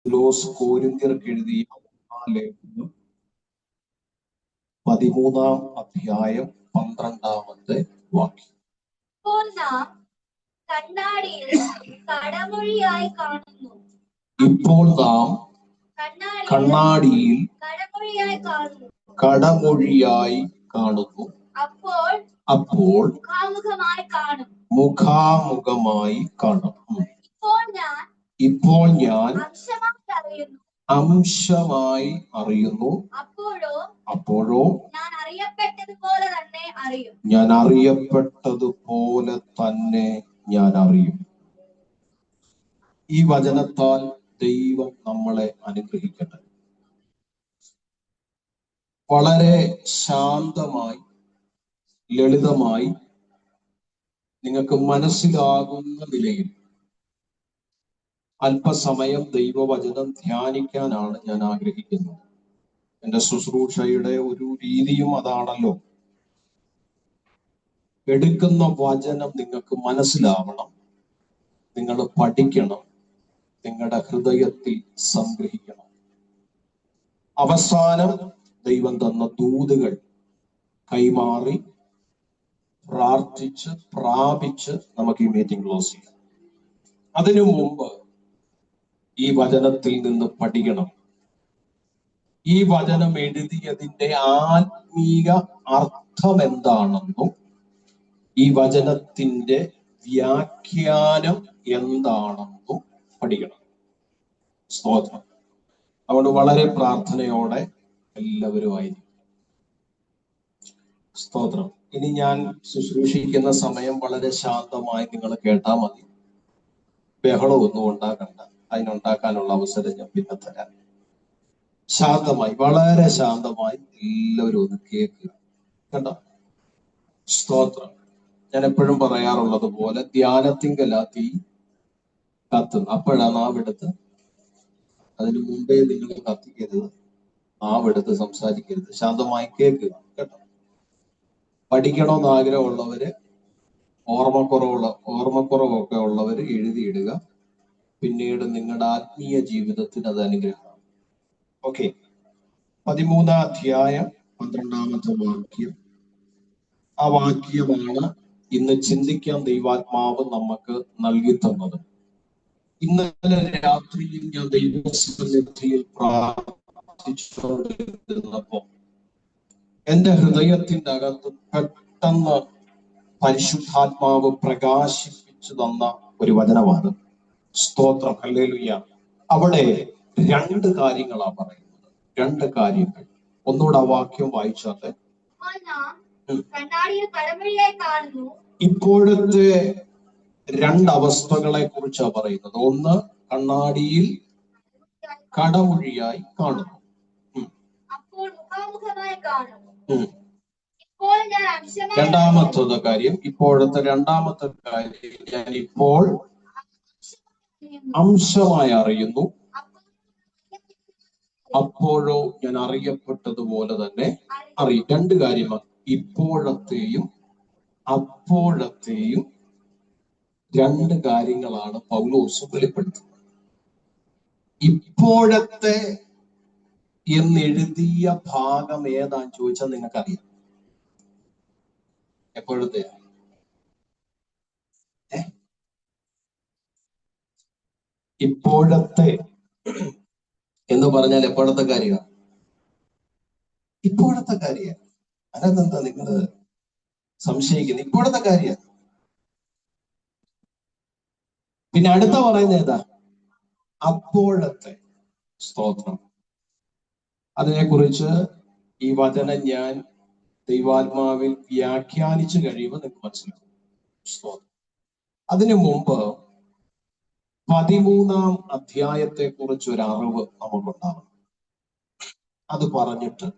കോരിന്ത്യർക്ക് എഴുതിയ 13-ാം അധ്യായം 12-ാമത്തെ വാക്യം. ഇപ്പോൾ നാം കണ്ണാടിയിൽ കടമൊഴിയായി കാണുന്നു. ഇപ്പോൾ നാം കണ്ണാടിയിൽ കടമൊഴിയായി കാണുന്നു. അപ്പോൾ മുഖാമുഖമായി കാണും. ഇപ്പോൾ ഞാൻ അംശമായി അറിയുന്നു. അപ്പോഴോ ഞാൻ അറിയപ്പെട്ടതുപോലെ തന്നെ ഞാൻ അറിയും. ഈ വചനത്താൽ ദൈവം നമ്മളെ അനുഗ്രഹിക്കട്ടെ. വളരെ ശാന്തമായി ലളിതമായി നിങ്ങൾക്ക് മനസ്സിലാകുന്ന നിലയിൽ അല്പസമയം ദൈവവചനം ധ്യാനിക്കാനാണ് ഞാൻ ആഗ്രഹിക്കുന്നത്. എൻ്റെ ശുശ്രൂഷയുടെ ഒരു രീതിയും അതാണല്ലോ. എടുക്കുന്ന വചനം നിങ്ങൾക്ക് മനസ്സിലാവണം, നിങ്ങൾ പഠിക്കണം, നിങ്ങളുടെ ഹൃദയത്തിൽ സംഗ്രഹിക്കണം. അവസാനം ദൈവം തന്ന ദൂതുകൾ കൈമാറി പ്രാർത്ഥിച്ച് പ്രാപിച്ച് നമുക്ക് ഈ മീറ്റിംഗ് ക്ലോസ് ചെയ്യാം. അതിനു മുമ്പ് ഈ വചനത്തിൽ നിന്ന് പഠിക്കണം. ഈ വചനം എഴുതിയതിന്റെ ആത്മീക അർത്ഥം എന്താണെന്നും ഈ വചനത്തിന്റെ വ്യാഖ്യാനം എന്താണെന്നും പഠിക്കണം. സ്തോത്രം. അതുകൊണ്ട് വളരെ പ്രാർത്ഥനയോടെ എല്ലാവരും ആയിരിക്കും. സ്തോത്രം. ഇനി ഞാൻ ശുശ്രൂഷിക്കുന്ന സമയം വളരെ ശാന്തമായി നിങ്ങൾ കേട്ടാൽ മതി. ബഹളമൊന്നും ഉണ്ടാക്കണ്ട. അതിനുണ്ടാക്കാനുള്ള അവസരം ഞാൻ പിന്നെ തരാം. ശാന്തമായി, വളരെ ശാന്തമായി എല്ലാവരും ഒന്ന് കേൾക്കുക കേട്ടോ. സ്തോത്രം. ഞാൻ എപ്പോഴും പറയാറുള്ളത് പോലെ ധ്യാനത്തിങ്കലാ തീ കത്തുന്നു. അപ്പോഴാ നാവെടുത്ത്, അതിന് മുമ്പേ നിങ്ങൾ കത്തിക്കരുത്, നാവെടുത്ത് സംസാരിക്കരുത്. ശാന്തമായി കേൾക്കുക കേട്ടോ. പഠിക്കണമെന്ന് ആഗ്രഹമുള്ളവര്, ഓർമ്മക്കുറവൊക്കെ ഉള്ളവര് എഴുതിയിടുക. പിന്നീട് നിങ്ങളുടെ ആത്മീയ ജീവിതത്തിന് അത് അനുഗ്രഹമാണ്. ഓക്കെ. 13-ാം അധ്യായം 12-ാമത്തെ വാക്യം. ആ വാക്യമാണ് ഇന്ന് ചിന്തിക്കാൻ ദൈവാത്മാവ് നമുക്ക് നൽകി തന്നത്. ഇന്നലെ രാത്രിയിൽ ഞാൻ ദൈവസന്നിധിയിൽ പ്രാർത്ഥിച്ചുകൊണ്ടിരുന്നപ്പോ എന്റെ ഹൃദയത്തിന്റെ അകത്ത് പെട്ടെന്ന് പരിശുദ്ധാത്മാവ് പ്രകാശിപ്പിച്ചു തന്ന ഒരു വചനമാണ്. സ്തോത്രം. ഹല്ലേലൂയ. അവിടെ 2 കാര്യങ്ങളാ പറയുന്നത്. 2 കാര്യങ്ങൾ. ഒന്നുകൂടെ ആ വാക്യം വായിച്ചാട്ടെ. ഇപ്പോഴത്തെ 2 അവസ്ഥകളെ കുറിച്ചാ പറയുന്നത്. ഒന്ന്, കണ്ണാടിയിൽ കടമൊഴിയായി കാണുന്നു. രണ്ടാമത്തെ കാര്യം, ഇപ്പോഴത്തെ രണ്ടാമത്തെ കാര്യം, ഞാൻ ഇപ്പോൾ അംശമായി അറിയുന്നു. അപ്പോഴോ ഞാൻ അറിയപ്പെട്ടതുപോലെ തന്നെ അറിയും. 2 കാര്യമാണ്. ഇപ്പോഴത്തെയും അപ്പോഴത്തെയും 2 കാര്യങ്ങളാണ് പൗലോസ് വെളിപ്പെടുത്തുന്നത്. ഇപ്പോഴത്തെ എന്നെഴുതിയ ഭാഗം ഏതാന്ന് ചോദിച്ചാൽ നിങ്ങൾക്കറിയാം. എപ്പോഴത്തെ ഇപ്പോഴത്തെ എന്ന് പറഞ്ഞാൽ എപ്പോഴത്തെ കാര്യമാണ്? ഇപ്പോഴത്തെ കാര്യമാണ്. അതിനെന്താ നിങ്ങള് സംശയിക്കുന്നത്? ഇപ്പോഴത്തെ കാര്യമാണ്. പിന്നെ അടുത്ത പറയുന്നത് ഏതാ? അപ്പോഴത്തെ. സ്തോത്രം. അതിനെക്കുറിച്ച് ഈ വചനം ഞാൻ ദൈവാത്മാവിൽ വ്യാഖ്യാനിച്ചു കഴിയുമ്പോൾ നിങ്ങൾക്ക് മനസ്സിലാവും. സ്തോത്രം. അതിനു മുമ്പ് 13-ാം അധ്യായത്തെ കുറിച്ച് ഒരു അറിവ് നമുക്കുണ്ടാവണം. അത് പറഞ്ഞിട്ട്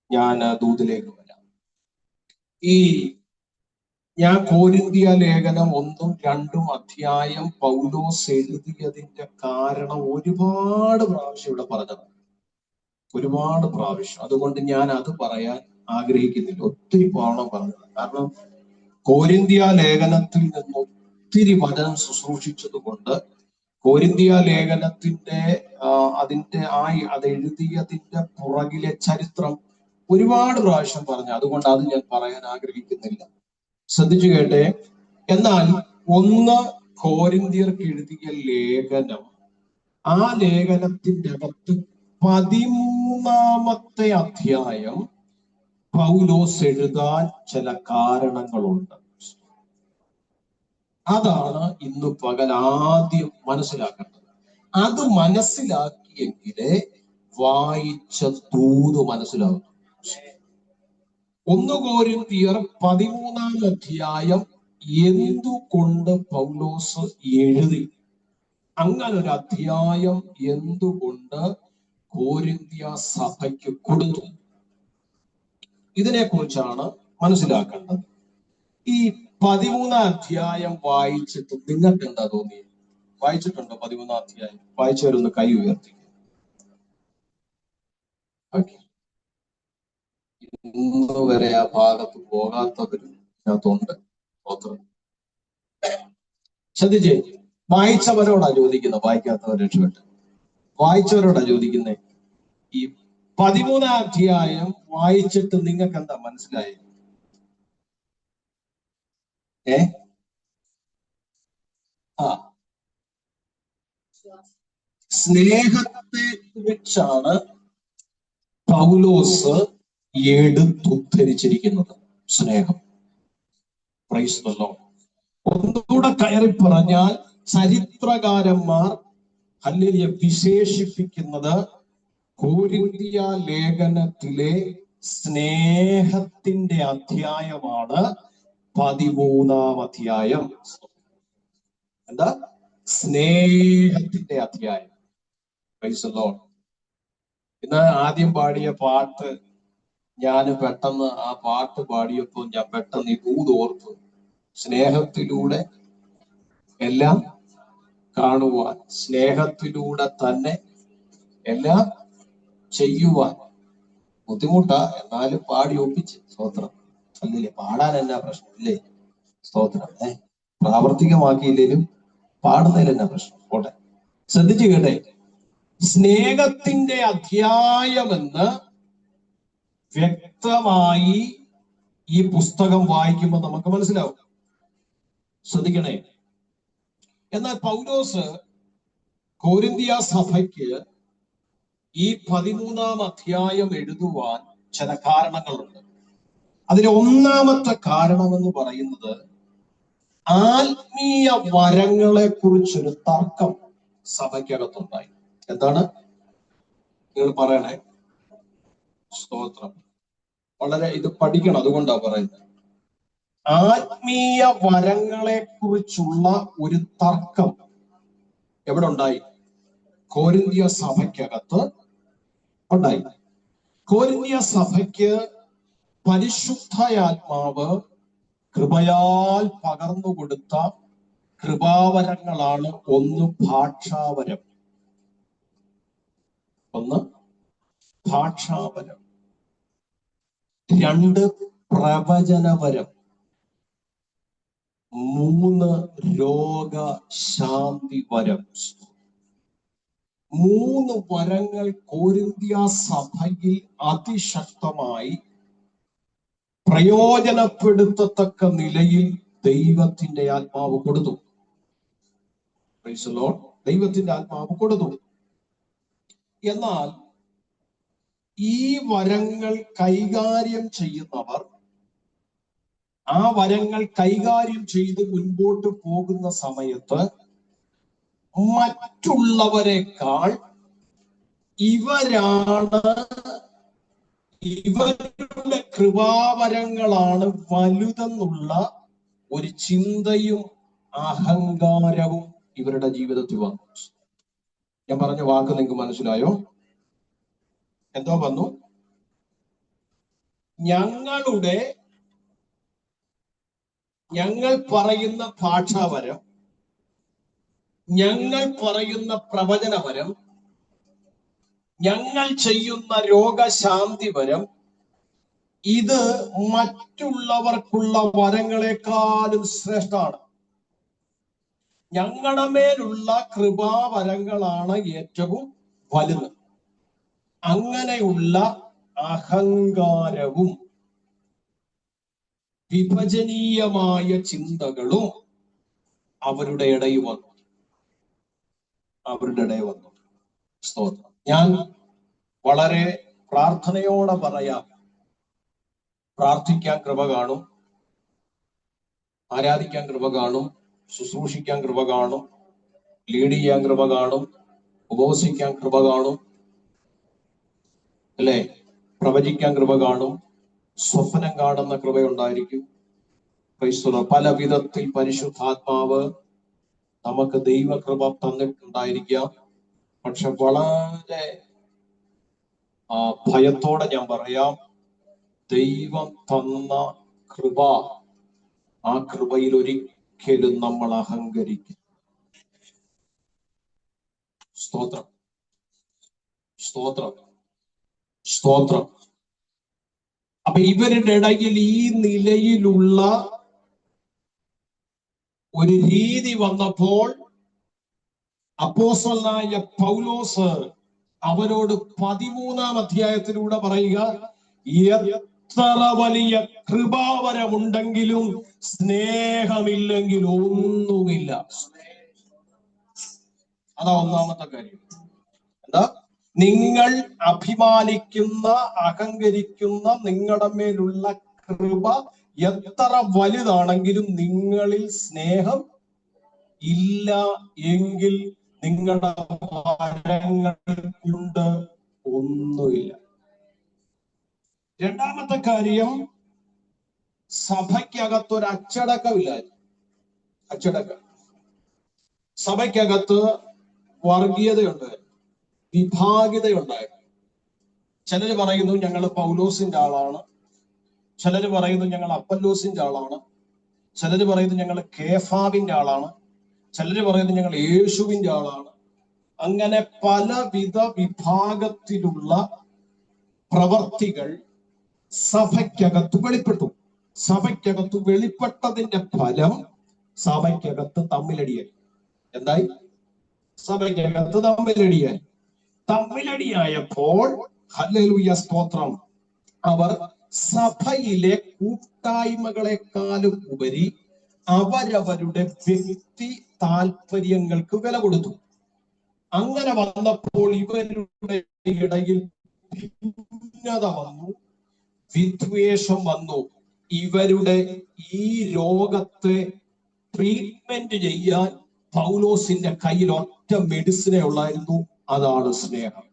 ഞാൻ ദൂതിലേക്ക് വരാം. ഞാൻ കോരിന്ത്യ ലേഖനം 1-ഉം 2-ഉം അധ്യായം പൗലോസ് എഴുതിയതിന്റെ കാരണം ഒരുപാട് പ്രാവശ്യം ഇവിടെ പറഞ്ഞതാണ്. ഒരുപാട് പ്രാവശ്യം. അതുകൊണ്ട് ഞാൻ അത് പറയാൻ ആഗ്രഹിക്കുന്നില്ല. ഒത്തിരി തവണ പറഞ്ഞത്. കാരണം കോരിന്ത്യ ലേഖനത്തിൽ നിന്ന് ഒത്തിരി വചനം ശുശ്രൂഷിച്ചത് കൊണ്ട് കൊരിന്ത്യ ലേഖനത്തിന്റെ അത് എഴുതിയതിന്റെ പുറകിലെ ചരിത്രം ഒരുപാട് പ്രാവശ്യം പറഞ്ഞു. അതുകൊണ്ട് അത് ഞാൻ പറയാൻ ആഗ്രഹിക്കുന്നില്ല. ശ്രദ്ധിച്ചു കേട്ടെ. എന്നാൽ 1 കൊരിന്ത്യർക്ക് എഴുതിയ ലേഖനം, ആ ലേഖനത്തിന്റെ അകത്ത് 13-ാമത്തെ അധ്യായം പൗലോസ് എഴുതാൻ ചില കാരണങ്ങളുണ്ട്. അതാണ് ഇന്ന് പകൽ ആദ്യം മനസ്സിലാക്കേണ്ടത്. അത് മനസ്സിലാക്കിയെങ്കിലേ വായിച്ച ദൂത് മനസ്സിലാകും. 1 കൊരിന്ത്യർ 13-ാം അധ്യായം എന്തുകൊണ്ട് പൗലോസ് എഴുതി? അങ്ങനെ ഒരു അധ്യായം എന്തുകൊണ്ട് കൊരിന്ത്യ സഭയ്ക്ക് കൊടുത്തു? ഇതിനെക്കുറിച്ചാണ് മനസ്സിലാക്കേണ്ടത്. ഈ 13-ാം അധ്യായം വായിച്ചിട്ട് നിങ്ങൾക്ക് എന്താ തോന്നിയത്? വായിച്ചിട്ടുണ്ടോ 13-ാം അധ്യായം? വായിച്ചവരൊന്ന് കൈ ഉയർത്തി. ഇന്ന് വരെ ആ ഭാഗത്ത് പോകാത്തവരും ഇതിനകത്തുണ്ട്. ശ്രദ്ധിച്ചേ, വായിച്ചവരോടാ ചോദിക്കുന്നത്, വായിക്കാത്തവർ രക്ഷപ്പെട്ടു. വായിച്ചവരോടാ ചോദിക്കുന്നത്. ഈ 13-ാം അധ്യായം വായിച്ചിട്ട് നിങ്ങൾക്ക് എന്താ മനസ്സിലായത്? സ്നേഹത്തെ കുറിച്ചാണ് പൗലോസ് എടുത്തുദ്ധരിച്ചിരിക്കുന്നത്. സ്നേഹം. Price the Lord. ഒന്നുകൂടെ കയറി പറഞ്ഞാൽ ചരിത്രകാരന്മാർ ഹല്ലേലൂയ വിശേഷിപ്പിക്കുന്നത് കൊരിന്ത്യ ലേഖനത്തിലെ സ്നേഹത്തിന്റെ അധ്യായമാണ് 13-ാം അധ്യായം. എന്താ? സ്നേഹത്തിന്റെ അധ്യായം. Price the Lord. ഇന്ന് ആദ്യം പാടിയ പാട്ട് ഞാൻ പെട്ടെന്ന് ആ പാട്ട് പാടിയപ്പോൾ ഞാൻ പെട്ടെന്ന് ഈ ദൂത് ഓർത്തു. സ്നേഹത്തിലൂടെ എല്ലാം കാണുവാൻ, സ്നേഹത്തിലൂടെ തന്നെ എല്ലാം ചെയ്യുവാൻ. ബുദ്ധിമുട്ടാ, എന്നാലും പാടി ഒപ്പിച്ച്. സ്തോത്രം. അല്ലേ? പാടാൻ എന്നാ പ്രശ്നം ഇല്ലേ? സ്തോത്രം. പ്രാവർത്തികമാക്കിയില്ലേലും പാടുന്നതിൽ എന്നാ പ്രശ്നം? പോട്ടെ. ശ്രദ്ധിച്ചു കേട്ടെ. സ്നേഹത്തിന്റെ അധ്യായമെന്ന് വ്യക്തമായി ഈ പുസ്തകം വായിക്കുമ്പോൾ നമുക്ക് മനസ്സിലാവും. ശ്രദ്ധിക്കണേ. എന്നാൽ പൗലോസ് കൊരിന്ത്യ സഭയ്ക്ക് ഈ 13-ാം അധ്യായം എഴുതുവാൻ ചില കാരണങ്ങളുണ്ട്. അതിലെ 1-ാമത്തെ കാരണം എന്ന് പറയുന്നത് ആത്മീയ വരങ്ങളെ കുറിച്ചൊരു തർക്കം സഭയ്ക്കകത്തുണ്ടായി. എന്താണ്? നിങ്ങൾ പറയണേ. സ്തോത്രം. വളരെ ഇത് പഠിക്കണം, അതുകൊണ്ടാ പറയുന്നത്. ആത്മീയ വരങ്ങളെ കുറിച്ചുള്ള ഒരു തർക്കം എവിടെ ഉണ്ടായി? കൊരിന്ത്യ സഭയ്ക്കകത്ത് ഉണ്ടായി. കൊരിന്ത്യ സഭയ്ക്ക് പരിശുദ്ധാത്മാവ് കൃപയാൽ പകർന്നു കൊടുത്ത കൃപാവരങ്ങളാണ്. 1 ഭാഷാവരം, 1 ഭാഷാവരം, 2 പ്രവചനവരം, 3 രോഗശാന്തി വരം. 3 വരങ്ങൾ കൊരിന്ത്യ സഭയിൽ അതിശക്തമായി പ്രയോജനപ്പെടുത്തത്തക്ക നിലയിൽ ദൈവത്തിന്റെ ആത്മാവ് കൊടുത്തു. Price the Lord. ദൈവത്തിന്റെ ആത്മാവ് കൊടുത്തു. എന്നാൽ ഈ വരങ്ങൾ കൈകാര്യം ചെയ്യുന്നവർ, ആ വരങ്ങൾ കൈകാര്യം ചെയ്ത് മുൻപോട്ട് പോകുന്ന സമയത്ത് മറ്റുള്ളവരെക്കാൾ ഇവരുടെ കൃപാവരങ്ങളാണ് വലുതെന്നുള്ള ഒരു ചിന്തയും അഹങ്കാരവും ഇവരുടെ ജീവിതത്തിൽ വന്നു. ഞാൻ പറഞ്ഞ വാക്ക് നിങ്ങൾക്ക് മനസ്സിലായോ? എന്തോ വന്നു? ഞങ്ങൾ പറയുന്ന ഭാഷാവരം, ഞങ്ങൾ പറയുന്ന പ്രവചനവരം, ഞങ്ങൾ ചെയ്യുന്ന രോഗശാന്തി വരം, ഇത് മറ്റുള്ളവർക്കുള്ള വരങ്ങളെക്കാളും ശ്രേഷ്ഠമാണ്. ഞങ്ങളുടെ മേലുള്ള കൃപാവരങ്ങളാണ് ഏറ്റവും വലുത്. അങ്ങനെയുള്ള അഹങ്കാരവും വിഭജനീയമായ ചിന്തകളും അവരുടെ ഇടയിൽ വന്നു. സ്തോത്രം. ഞാൻ വളരെ പ്രാർത്ഥനയോടെ പറയാം, പ്രാർത്ഥിക്കാൻ കൃപ കാണും, ആരാധിക്കാൻ കൃപ കാണും, ശുശ്രൂഷിക്കാൻ കൃപ കാണും, ലീഡ് ചെയ്യാൻ കൃപ കാണും, ഉപവസിക്കാൻ കൃപ കാണും, അല്ലെ, പ്രവചിക്കാൻ കൃപ കാണും, സ്വപ്നം കാണുന്ന കൃപയുണ്ടായിരിക്കും. പല വിധത്തിൽ പരിശുദ്ധാത്മാവ് നമുക്ക് ദൈവകൃപ തന്നിട്ടുണ്ടായിരിക്കാം. പക്ഷെ വളരെ ഭയത്തോടെ ഞാൻ പറയാം, ദൈവം തന്ന കൃപ, ആ കൃപയിൽ ഒരിക്കലും നമ്മൾ അഹങ്കരിക്കും. സ്തോത്രം, സ്തോത്രം, സ്തോത്രം. അപ്പൊ ഇവരുടെ ഇടയിൽ ഈ നിലയിലുള്ള ഒരു രീതി വന്നപ്പോൾ അപ്പോസ്തലനായ പൗലോസ് അവരോട് 13-ാം അധ്യായത്തിലൂടെ പറയുക, എത്ര വലിയ കൃപാവരമുണ്ടെങ്കിലും സ്നേഹമില്ലെങ്കിൽ ഒന്നുമില്ല. അതാ ഒന്നാമത്തെ കാര്യം. എന്താ? നിങ്ങൾ അഭിമാനിക്കുന്ന, അഹങ്കരിക്കുന്ന നിങ്ങളുടെ മേലുള്ള കൃപ എത്ര വലുതാണെങ്കിലും നിങ്ങളിൽ സ്നേഹം ഇല്ല എങ്കിൽ നിങ്ങളുടെ വരങ്ങൾ കൊണ്ട് ഒന്നുമില്ല. രണ്ടാമത്തെ കാര്യം, സഭയ്ക്കകത്തൊരു അച്ചടക്കമില്ലായിരുന്നു. അച്ചടക്കം. സഭയ്ക്കകത്ത് വർഗീയതയുണ്ടായിരുന്നു, വിഭാഗിതയുണ്ടായിരുന്നു. ചിലര് പറയുന്നു ഞങ്ങൾ പൗലോസിന്റെ ആളാണ്, ചിലര് പറയുന്നു ഞങ്ങൾ അപ്പല്ലോസിന്റെ ആളാണ്, ചിലര് പറയുന്നു ഞങ്ങൾ കേഫാവിന്റെ ആളാണ്, ചിലര് പറയുന്നു ഞങ്ങൾ യേശുവിന്റെ ആളാണ്. അങ്ങനെ പലവിധ വിഭാഗത്തിലുള്ള പ്രവർത്തികൾ സഭയ്ക്കകത്ത് വെളിപ്പെട്ടു. സഭയ്ക്കകത്ത് വെളിപ്പെട്ടതിന്റെ ഫലം സഭയ്ക്കകത്ത് തമ്മിലടിയായി. എന്തായി? സഭയ്ക്കകത്ത് തമ്മിലടിയായപ്പോൾ ഹല്ലേലൂയ, സ്തോത്രം, അവർ സഭയിലെ കൂട്ടായ്മകളെക്കാളും ഉപരി അവരവരുടെ വ്യക്തി താല്പര്യങ്ങൾക്ക് വില കൊടുത്തു. അങ്ങനെ വന്നപ്പോൾ ഇവരുടെ ഇടയിൽ ഭിന്നത വന്നു, വിദ്വേഷം വന്നു. ഇവരുടെ ഈ രോഗത്തെ ട്രീറ്റ്മെന്റ് ചെയ്യാൻ പൗലോസിന്റെ കയ്യിൽ ഒറ്റ മെഡിസിനെ ഉള്ളായിരുന്നു, അതാണ് സ്നേഹം.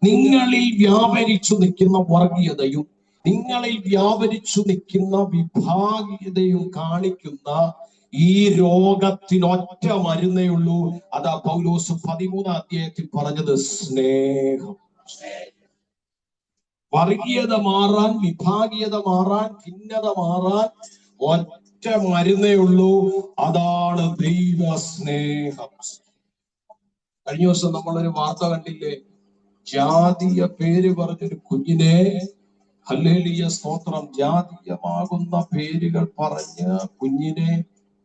നിങ്ങളിൽ വ്യാപരിച്ചു നിൽക്കുന്ന വർഗീയതയും നിങ്ങളിൽ വ്യാപരിച്ചു നിൽക്കുന്ന വിഭാഗീയതയും കാണിക്കുന്ന ഈ രോഗത്തിന് ഒറ്റ മരുന്നേ ഉള്ളൂ. അതാ പൗലോസ് 13-ാം അധ്യായത്തിൽ പറഞ്ഞത്, സ്നേഹം. വർഗീയത മാറാൻ, വിഭാഗീയത മാറാൻ, ഭിന്നത മാറാൻ ഒറ്റ മരുന്നേ ഉള്ളൂ, അതാണ് ദൈവ സ്നേഹം. കഴിഞ്ഞ ദിവസം നമ്മളൊരു വാർത്ത കണ്ടില്ലേ? ജാതീയ പേര് പറഞ്ഞൊരു കുഞ്ഞിനെ, ഹല്ലേലൂയ, സ്തോത്രം, ജാതീയമാകുന്ന പേരുകൾ പറഞ്ഞ കുഞ്ഞിനെ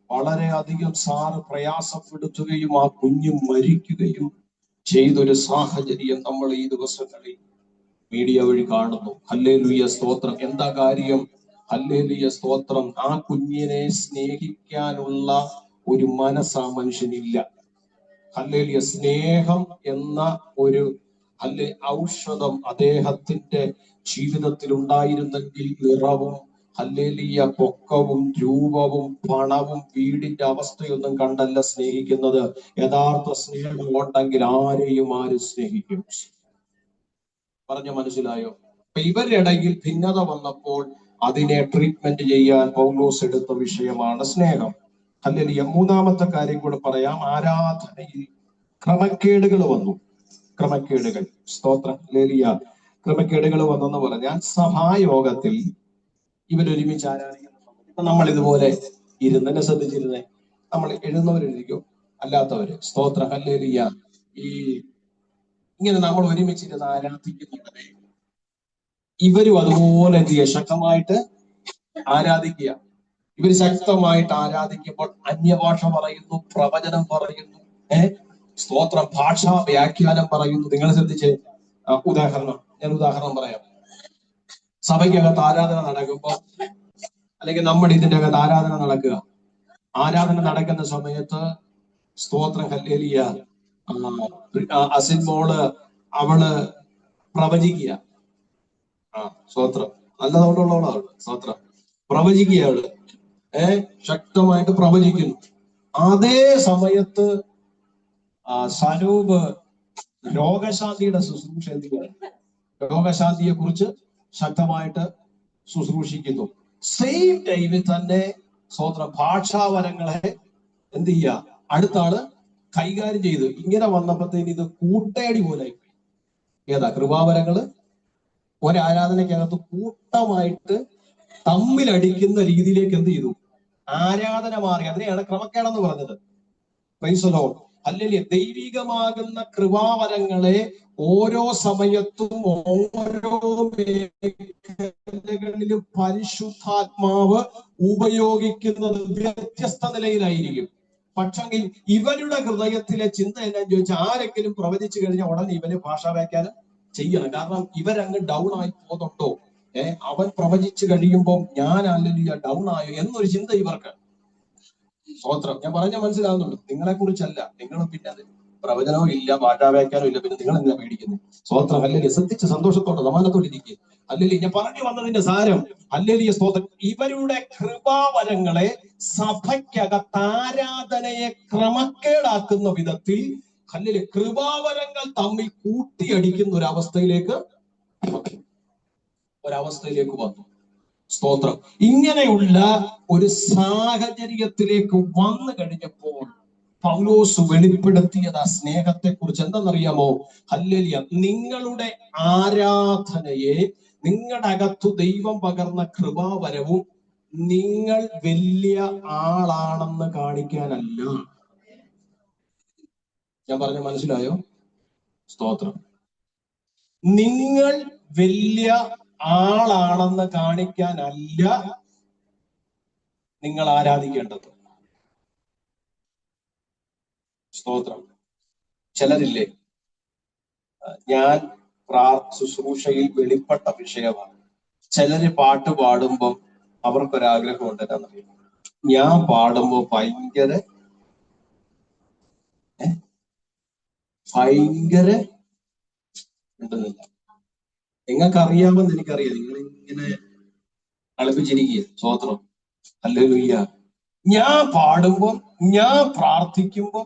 വളരെയധികം സാറ് പ്രയാസപ്പെടുത്തുകയും ആ കുഞ്ഞ് മരിക്കുകയും ചെയ്തൊരു സാഹചര്യം നമ്മൾ ഈ ദിവസങ്ങളിൽ മീഡിയ വഴി കാണുന്നു. ഹല്ലേലൂയ, സ്തോത്രം. എന്താ കാര്യം? ഹല്ലേലൂയ, സ്തോത്രം, ആ കുഞ്ഞിനെ സ്നേഹിക്കാനുള്ള ഒരു മനസ്സ് ആ മനുഷ്യനില്ല. ഹല്ലേലൂയ, സ്നേഹം എന്ന ഒരു ഔഷധം അദ്ദേഹത്തിന്റെ ജീവിതത്തിൽ ഉണ്ടായിരുന്നെങ്കിൽ നിറവും, ഹല്ലേലൂയ, പൊക്കവും, രൂപവും, പണവും, വീടിന്റെ അവസ്ഥയൊന്നും കണ്ടല്ല സ്നേഹിക്കുന്നത്. യഥാർത്ഥ സ്നേഹം ഉണ്ടെങ്കിൽ ആരെയും സ്നേഹിക്കും. പറഞ്ഞ മനസ്സിലായോ? അപ്പൊ ഇവരുടെ ഇടയിൽ ഭിന്നത വന്നപ്പോൾ അതിനെ ട്രീറ്റ്മെന്റ് ചെയ്യാൻ പൗലോസ് എടുത്ത വിഷയമാണ് സ്നേഹം. ഹല്ലേലൂയ. മൂന്നാമത്തെ കാര്യം കൂടെ പറയാം. ആരാധനയിൽ ക്രമക്കേടുകൾ വന്നു. ക്രമക്കേടുകൾ, സ്തോത്രം, ഹല്ലേലൂയ, ക്രമക്കേടുകൾ വന്നെന്ന് പറഞ്ഞാൽ സഭായോഗത്തിൽ ഇവരൊരുമിച്ച് ആരാധിക്കുന്നു. ഇപ്പൊ നമ്മൾ ഇതുപോലെ ഇരുന്നെ ശ്രദ്ധിച്ചിരുന്നേ, നമ്മൾ എഴുതുന്നവരെഴുതിക്കും, അല്ലാത്തവര്, സ്തോത്രം, ഹല്ലേലൂയ, ഈ ഇങ്ങനെ നമ്മൾ ഒരുമിച്ചിരുന്ന് ആരാധിക്കുന്നുണ്ട്. ഇവരും അതുപോലെ എന്ത് ചെയ്യുക? ശക്തമായിട്ട് ആരാധിക്കുക. ഇവർ ശക്തമായിട്ട് ആരാധിക്കുമ്പോൾ അന്യഭാഷ പറയുന്നു, പ്രവചനം പറയുന്നു, സ്തോത്രം, ഭാഷാ വ്യാഖ്യാനം പറയുന്നു. നിങ്ങൾ ശ്രദ്ധിച്ചേ, ഞാൻ ഉദാഹരണം പറയാം. സഭയ്ക്കകത്ത് ആരാധന നടക്കുമ്പോൾ, അല്ലെങ്കിൽ നമ്മുടെ ഇതിന്റെ അകത്ത് ആരാധന നടക്കുക, ആരാധന നടക്കുന്ന സമയത്ത് സ്തോത്രം ഹല്ലേലൂയ, അസിൻ മോള് അവള് പ്രവചിക്കുക. സ്തോത്രം, നല്ലതോടുള്ളവളാണ്. സ്തോത്രം, പ്രവചിക്കുകയാണ്, ശക്തമായിട്ട് പ്രവചിക്കുന്നു. അതേ സമയത്ത് സനൂപ് രോഗശാന്തിയുടെ ശുശ്രൂഷ എന്തിനാണ്, രോഗശാന്തിയെ കുറിച്ച് ശക്തമായിട്ട് ശുശ്രൂഷിക്കുന്നു. സെയിം ടൈമിൽ തന്നെ സ്തോത്രം ഭാഷാവരങ്ങളെ എന്ത് ചെയ്യുക, അടുത്താണ് കൈകാര്യം ചെയ്ത്. ഇങ്ങനെ വന്നപ്പോഴത്തേന് ഇത് കൂട്ടേടി പോലെ ഏതാ കൃപാവരങ്ങള് ഒരാരാധനയ്ക്കകത്ത് കൂട്ടമായിട്ട് തമ്മിലടിക്കുന്ന രീതിയിലേക്ക് എന്ത് ചെയ്തു, ആരാധന മാറി. അതിനെയാണ് ക്രമക്കേടെന്ന് പറഞ്ഞത്. Praise the lord, hallelujah. ദൈവികമാകുന്ന കൃപാവരങ്ങളെ ഓരോ സമയത്തും ഓരോ മേഖലകളിലും പരിശുദ്ധാത്മാവ് ഉപയോഗിക്കുന്നത് വ്യത്യസ്ത നിലയിലായിരിക്കും. പക്ഷെങ്കിൽ ഇവരുടെ ഹൃദയത്തിലെ ചിന്ത എന്നാന്ന് ചോദിച്ചാൽ, ആരെങ്കിലും പ്രവചിച്ചു കഴിഞ്ഞാൽ ഉടനെ ഇവന് ഭാഷാവ്യാഖ്യാനം ചെയ്യണം. കാരണം ഇവരങ്ങ് ഡൗൺ ആയി പോകുന്നുണ്ടോ, അവൻ പ്രവചിച്ചു കഴിയുമ്പോൾ ഞാൻ ഹല്ലേലൂയ ഡൗൺ ആയോ എന്നൊരു ചിന്ത ഇവർക്ക്. സ്തോത്രം, ഞാൻ പറഞ്ഞ മനസ്സിലാവുന്നുണ്ട്. നിങ്ങളെ കുറിച്ചല്ല, നിങ്ങളും പിന്നെ അത് പ്രവചനവും ഇല്ല, ഭാഷാവ്യാഖ്യാനവും ഇല്ല, പിന്നെ നിങ്ങൾ എന്തിനാ പേടിക്കുന്നത്? സ്തോത്രം, അല്ലെങ്കിൽ ശ്രദ്ധിച്ച് സന്തോഷത്തോടെ സമാനത്തോടെ ഇരിക്കുക. അല്ലെങ്കിൽ ഞാൻ പറഞ്ഞു വന്നതിന്റെ സാരം, അല്ലെങ്കിൽ സ്തോത്രം, ഇവരുടെ കൃപാവരങ്ങളെ സഭയ്ക്കകത്ത് ആരാധനയെ ക്രമക്കേടാക്കുന്ന വിധത്തിൽ അല്ലെങ്കിൽ കൃപാവരങ്ങൾ തമ്മിൽ കൂട്ടിയടിക്കുന്ന ഒരവസ്ഥയിലേക്ക് വന്നു. സ്തോത്രം, ഇങ്ങനെയുള്ള ഒരു സാഹചര്യത്തിലേക്ക് വന്നു കഴിഞ്ഞപ്പോൾ പൗലോസ് വെളിപ്പെടുത്തിയത് ആ സ്നേഹത്തെ കുറിച്ച്. എന്തെന്നറിയാമോ? ഹല്ലേലൂയ, നിങ്ങളുടെ ആരാധനയെ, നിങ്ങളുടെ അകത്തു ദൈവം പകർന്ന കൃപാവരവും നിങ്ങൾ വലിയ ആളാണെന്ന് കാണിക്കാനല്ല. ഞാൻ പറഞ്ഞ മനസ്സിലായോ? സ്തോത്രം, നിങ്ങൾ വലിയ ആളാണെന്ന് കാണിക്കാനല്ല നിങ്ങൾ ആരാധിക്കേണ്ടത്. സ്തോത്രം, ചിലരില്ലേ, ഞാൻ ശുശ്രൂഷയിൽ വെളിപ്പെട്ട വിഷയമാണ്. ചിലര് പാട്ട് പാടുമ്പോൾ അവർക്കൊരാഗ്രഹം ഉണ്ട്, എന്നറിയാം, ഞാൻ പാടുമ്പോ ഭയങ്കര ഉണ്ടെന്നില്ല. നിങ്ങൾക്ക് അറിയാമെന്ന് എനിക്കറിയാം, നിങ്ങൾ ഇങ്ങനെ കളിപ്പിച്ചിരിക്കുക. സ്തോത്രം, ഹല്ലേലൂയ. ഞാൻ പാടുമ്പോ, ഞാൻ പ്രാർത്ഥിക്കുമ്പോ,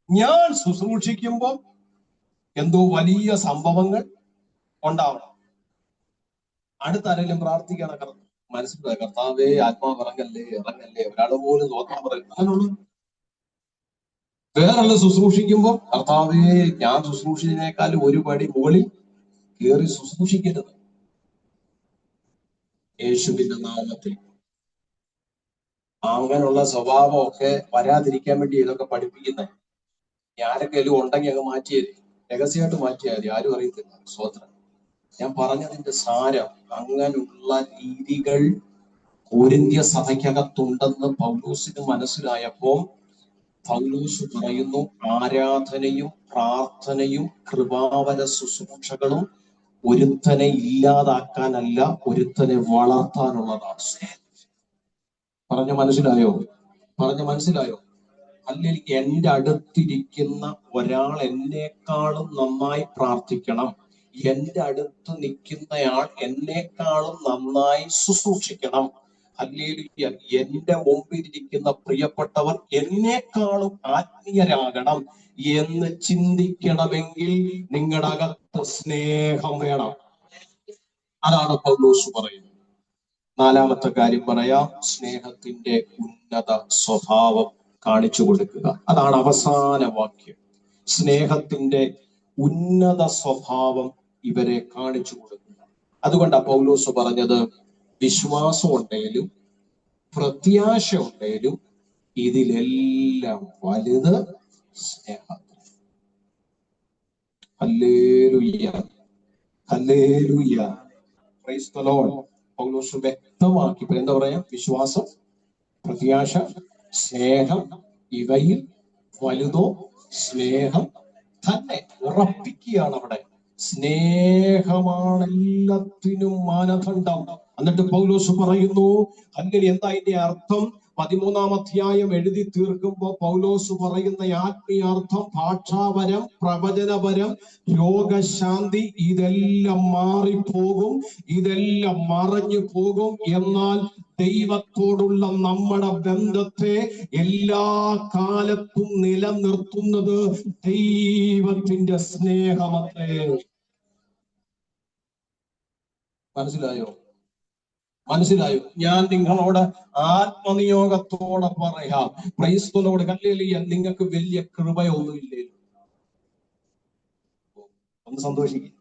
ഞാൻ ശുശ്രൂഷിക്കുമ്പോ എന്തോ വലിയ സംഭവങ്ങൾ ഉണ്ടാവണം. അടുത്താരെങ്കിലും പ്രാർത്ഥിക്കണം, മനസ്സിലായി, കർത്താവേ ആത്മാവ് ഇറങ്ങല്ലേ, ഒരാള് പോലും സ്തോത്രം പറയും, അങ്ങനെയുള്ളൂ. വേറെല്ലാം ശുശ്രൂഷിക്കുമ്പോ, കർത്താവേ ഞാൻ ശുശ്രൂഷിച്ചതിനേക്കാളും ഒരു പടി മുകളിൽ കയറി ശുശ്രൂഷിക്കരുത്, യേശുവിന്റെ നാമത്തിൽ. അങ്ങനെയുള്ള സ്വഭാവമൊക്കെ വരാതിരിക്കാൻ വേണ്ടി ഇതൊക്കെ പഠിപ്പിക്കുന്നത്. ആരെങ്കിലും ഉണ്ടെങ്കിൽ അങ്ങ് മാറ്റിയത്, രഹസ്യമായിട്ട് മാറ്റിയാൽ മതി, ആരും അറിയത്തില്ല. സ്തോത്രം, ഞാൻ പറഞ്ഞതിന്റെ സാരം, അങ്ങനെയുള്ള രീതികൾ കൊരിന്ത്യ സഭയ്ക്കകത്തുണ്ടെന്ന് പൗലോസിന് മനസ്സിലായപ്പോ പൗലോസ് പറയുന്നു, ആരാധനയും പ്രാർത്ഥനയും കൃപാവര ശുശ്രൂഷകളും ഒരുത്തനെ ഇല്ലാതാക്കാനല്ല, ഒരുത്തനെ വളർത്താനുള്ളതാണ്. പറഞ്ഞ മനസ്സിലായോ? അല്ലെങ്കിൽ എന്റെ അടുത്തിരിക്കുന്ന ഒരാൾ എന്നെക്കാളും നന്നായി പ്രാർത്ഥിക്കണം, എന്റെ അടുത്ത് നിൽക്കുന്നയാൾ എന്നെക്കാളും നന്നായി ശുശ്രൂഷിക്കണം, ഹല്ലേലൂയ, എന്റെ മുമ്പിലിരിക്കുന്ന പ്രിയപ്പെട്ടവർ എന്നെക്കാളും ആത്മീയരാകണം എന്ന് ചിന്തിക്കണമെങ്കിൽ നിങ്ങളുടെ അകത്ത് സ്നേഹം വേണം. അതാണ് പൗലോസ് പറയുന്നത്. നാലാമത്തെ കാര്യം പറയാം, സ്നേഹത്തിന്റെ ഉന്നത സ്വഭാവം കാണിച്ചു കൊടുക്കുക. അതാണ് അവസാന വാക്യം. സ്നേഹത്തിന്റെ ഉന്നത സ്വഭാവം ഇവരെ കാണിച്ചു കൊടുക്കുക. അതുകൊണ്ടാണ് പൗലോസ് പറഞ്ഞത്, വിശ്വാസം ഉണ്ടെങ്കിലും പ്രത്യാശ ഉണ്ടെങ്കിലും ഇതിലെല്ലാം വലുത് സ്നേഹം. Hallelujah, hallelujah, praise the lord. പൗലോസ് വ്യക്തമാക്കി. എന്താ പറയാ? വിശ്വാസം പ്രത്യാശ, സ്നേഹം, ഇവയിൽ വലുതോ സ്നേഹം തന്നെ. ഉറപ്പിക്കുകയാണ് അവിടെ. സ്നേഹമാണ് എല്ലാത്തിനും മാനദണ്ഡം. എന്നിട്ട് പൗലോസ് പറയുന്നു, അല്ലെങ്കിൽ എന്താ ഇതിന്റെ അർത്ഥം? 13-ാം അധ്യായം എഴുതി തീർക്കുമ്പോ പൗലോസ് പറയുന്ന ആത്മീയാർത്ഥം, ഭാഷാപരം, പ്രവചനപരം, രോഗശാന്തി ഇതെല്ലാം മാറിപ്പോകും, ഇതെല്ലാം മറഞ്ഞു പോകും. എന്നാൽ ദൈവത്തോടുള്ള നമ്മുടെ ബന്ധത്തെ എല്ലാ കാലത്തും നിലനിർത്തുന്നത് ദൈവത്തിന്റെ സ്നേഹമത്രേ. മനസ്സിലായോ? മനസ്സിലായോ? ഞാൻ നിങ്ങളോട് ആത്മനിയോഗത്തോടെ പറയാം, ക്രൈസ്തവനോട്, ഹല്ലേലൂയ, നിങ്ങൾക്ക് വലിയ കൃപയൊന്നുമില്ലേ? ഒന്ന് സന്തോഷിക്കും.